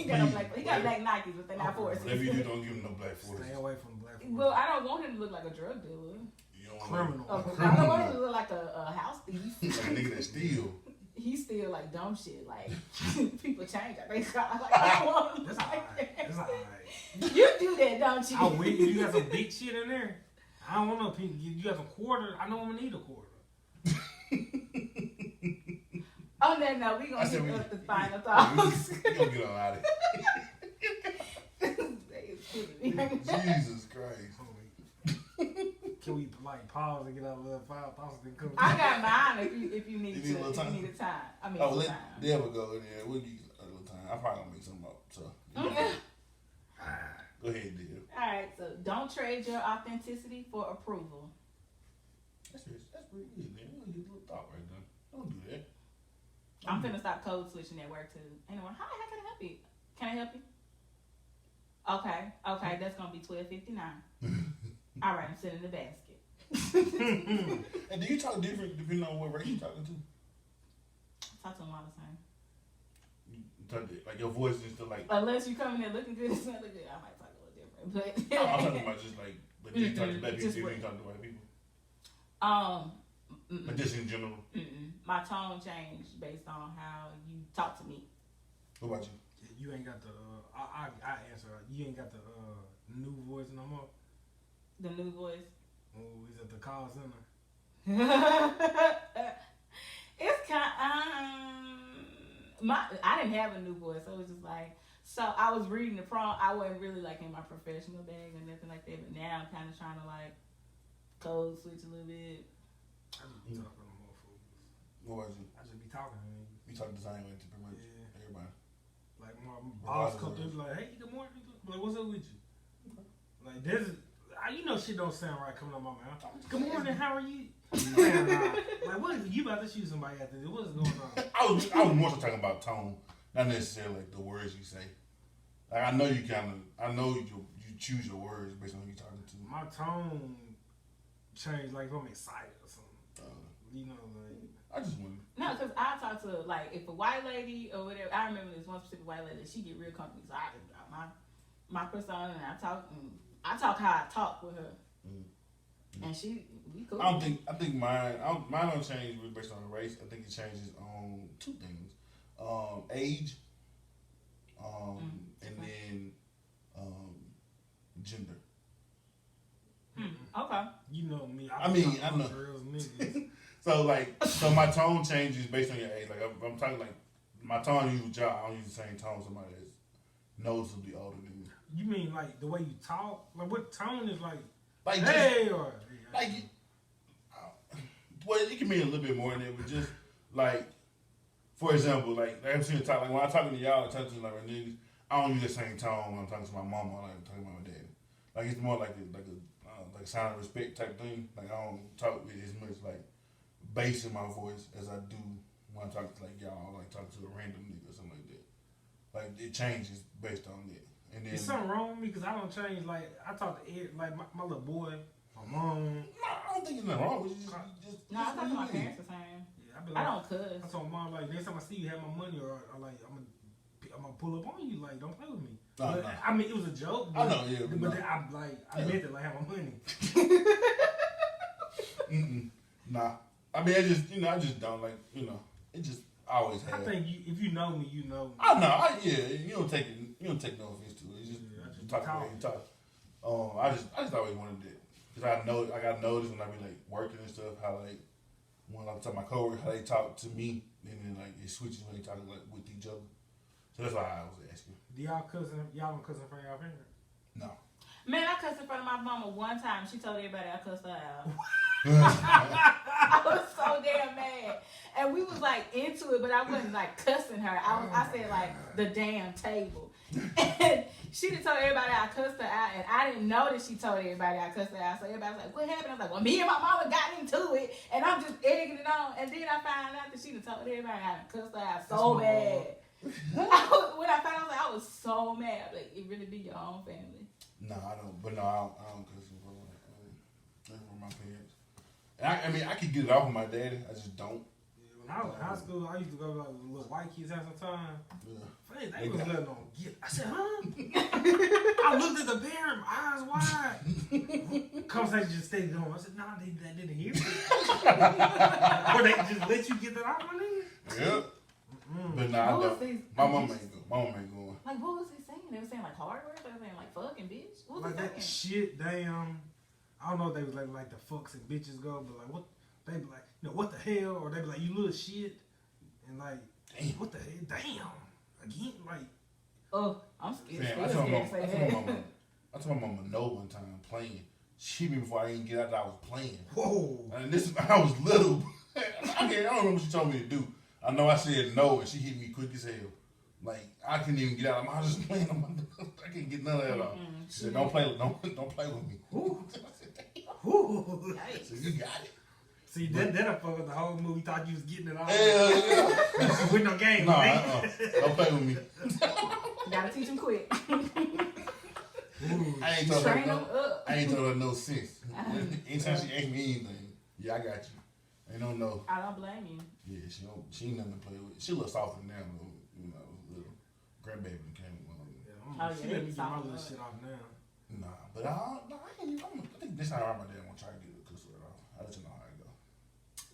got black Nikes, but they're not forces. Whatever you do, don't give him no black forces. Stay away from black forces. Well, I don't want him to look like a drug dealer. You don't Criminal. I don't want him to look like a house thief. Like a nigga that steal. He's still like dumb shit. Like people change. I think I don't want him That's like alright. that. That's alright. You do that, don't you? I wait. You got some big shit in there. I don't want no pink. You got some quarter. I know I'm gonna need a quarter. Oh no, we gonna get up the final thoughts. We gonna get on out of here. Jesus Christ. Can we pause and get our little final thoughts and come? I got mine if you need You to. need a little time? If you need a time. I mean, There we go. Yeah, we'll give you a little time. I probably gonna make something up. So go ahead, dear. All right. So don't trade your authenticity for approval. That's pretty good, man. We'll get a little thought right there. Don't do that. I'm finna stop code switching at work too. Anyone? How can I help you? Can I help you? Okay. That's gonna be $12.59. All right, I'm sending the basket. And do you talk different depending on what race you're talking to? Talk to them all the time. Like your voice is still like. Unless you come in there looking good, it's not looking good. I might talk a little different, but I'm talking about just like, but do you talk to black people? You ain't talking to white people. But just in general. My tone changed based on how you talk to me. What about you? You ain't got the. I answer. You ain't got the new voice no more. The new voice. Oh, he's at the call center. It's kind. I didn't have a new voice, so it was just like. So I was reading the prompt. I wasn't really like in my professional bag or nothing like that. But now I'm kind of trying to like code switch a little bit. I just be talking to motherfuckers. What about you? I just be talking to them. You talk the same way to pretty much everybody. Like my boss come through, like, "Hey, good morning." Like, "What's up with you?" Okay. Like, shit don't sound right coming out my mouth. Good morning, how are you? Like, what? You about to shoot somebody after this? What's going on? I was more so talking about tone, not necessarily like the words you say. Like I know you choose your words based on who you're talking to. My tone change, like if I'm excited or something. You know, like. I just wonder. No, because I talk to, like, if a white lady or whatever, I remember this one specific white lady, she get real comfortable. So I got my persona and I talk how I talk with her. Mm-hmm. And we cool. I think mine don't change based on race. I think it changes on two things. Age, and then gender. Okay. You know me. I know. Girls, niggas. So my tone changes based on your age. Like I'm talking like my tone usually job. I don't use the same tone somebody that's noticeably older than me. You mean like the way you talk? Like what tone is like? Like hey just, or like well, it can mean a little bit more than that, but just like for example, like I've seen the talk. Like when I'm talking to y'all, I talk to like my niggas. I don't use the same tone when I'm talking to my mama or like I'm talking about my daddy. Like it's more like a sign of respect type thing. Like I don't talk with as much like bass in my voice as I do when I talk to like y'all, like talk to a random nigga or something like that. Like it changes based on that. And then is something wrong with me because I don't change. Like I talk to Ed, like my little boy, my mom. No, I don't think there's nothing wrong with you. No, I talk to my parents the same. Yeah, I be I like, don't cuss. I told mom like next time I see you have my money or like I'm gonna pull up on you. Like don't play with me. No, But, no. I mean it was a joke. But, I know, yeah, But no. then I meant it like have my money. Nah. I mean, I just don't like, it just always I has. think if you know me, you know me. I know, you don't take no offense to it. It's just, Yeah, I just talk the way you talk. I just always wanted that. Because I got noticed when I be like working and stuff, how like, when I talk to my coworkers, how they talk to me, and then like it switches when they talk like with each other. So that's why I was asking. Do y'all don't cuss in front of y'all parents? No. Man, I cussed in front of my mama one time. She told everybody I cussed her out. I was so damn mad. And we was like into it, but I wasn't like cussing her. I said like the damn table. And she done told everybody I cussed her out, and I didn't know that she told everybody I cussed her out. So everybody was like, what happened? I was like, well, me and my mama got into it, and I'm just egging it on. And then I found out that she done told everybody I cussed her out so bad. When I found out, I was so mad. Like, it really be your own family. No, I don't. But no, I don't cuss in front of my parents. And I mean, I could get it off with my daddy. I just don't. Yeah, when I was in high school, I used to go like with little white kids have some time. Yeah. They was letting them get. I said, huh? I looked at the parent, eyes wide. Conversation just stayed going. I said, nah, they didn't hear it. Or they just let you get that off my nigga. Yep. But nah, I don't. My mom ain't going. Like, what was he saying? They were saying like hard words? They were saying like fucking bitch? What was Like he that saying? shit, damn. I don't know if they was like the fucks and bitches go, but like what they be like, what the hell? Or they be like, you little shit. And like, damn, what the hell? Damn. Again, like. Oh, I'm scared. Man, I told my mama no one time playing. She hit me before I even get out that I was playing. Whoa. And I was little. I don't remember what she told me to do. I know I said no, and she hit me quick as hell. Like I couldn't even get out. I was just playing. I couldn't get none of that off. She said, "Don't play with me." Ooh. I said, "Damn." Ooh. So you got it. See, that fuck up the whole movie. Thought you was getting it all. Hell yeah. With no game. No, don't play with me. Gotta teach him quick. I ain't told Train her him up. I ain't told her no sense. Anytime she asked me anything, yeah, I got you. Ain't no no. I don't blame you. Yeah, she ain't nothing to play with. She looks softer now, though. Little grandbaby came along. Yeah, she let me get my little shit off now. Nah, but I think this time around my dad won't try to get a cuss word off. I'll let you know how it go.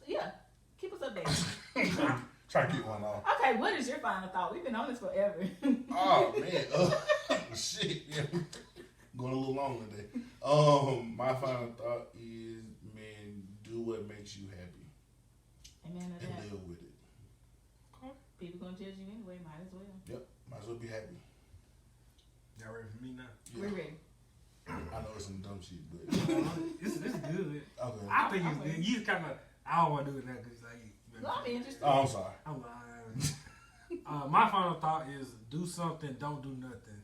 Yeah. Keep us updated. Try to get one off. Okay, what is your final thought? We've been on this forever. Oh man, shit, yeah, going a little long today. My final thought is, man, do what makes you happy. Amen to and that. live with it. Okay. People gonna judge you anyway. Might as well. Yep, might as well be happy. Y'all ready for me now? Yeah. We're ready. I know it's some dumb shit, but It's good. okay. I think it's good. You kind of. I don't want to do it now because like. Well, I'm interested. Oh, I'm sorry. I'm lying. My final thought is do something, don't do nothing.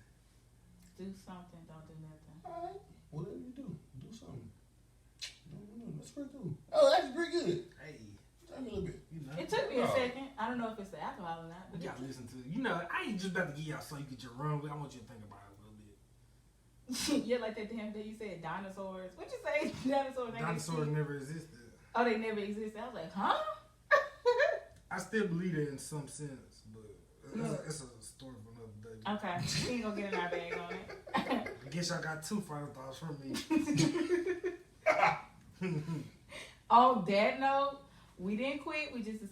Do something, don't do nothing. All right, whatever you do something. That's pretty cool. Oh, that's pretty good. Hey, Tell me a little bit. you know. It took me a second. I don't know if it's the alcohol or not. But You gotta listen to it. You know, I ain't just about to give y'all so you get your run with. I want you to think about it a little bit. Yeah, like that damn day you said dinosaurs. What'd you say? Dinosaurs. Dinosaurs never existed. Oh, they never existed. I was like, huh? I still believe it in some sense, but it's a story for another day. Okay, we ain't gonna get in our bag on it. I guess y'all got 2 final thoughts from me. On that note, we didn't quit. We just decided.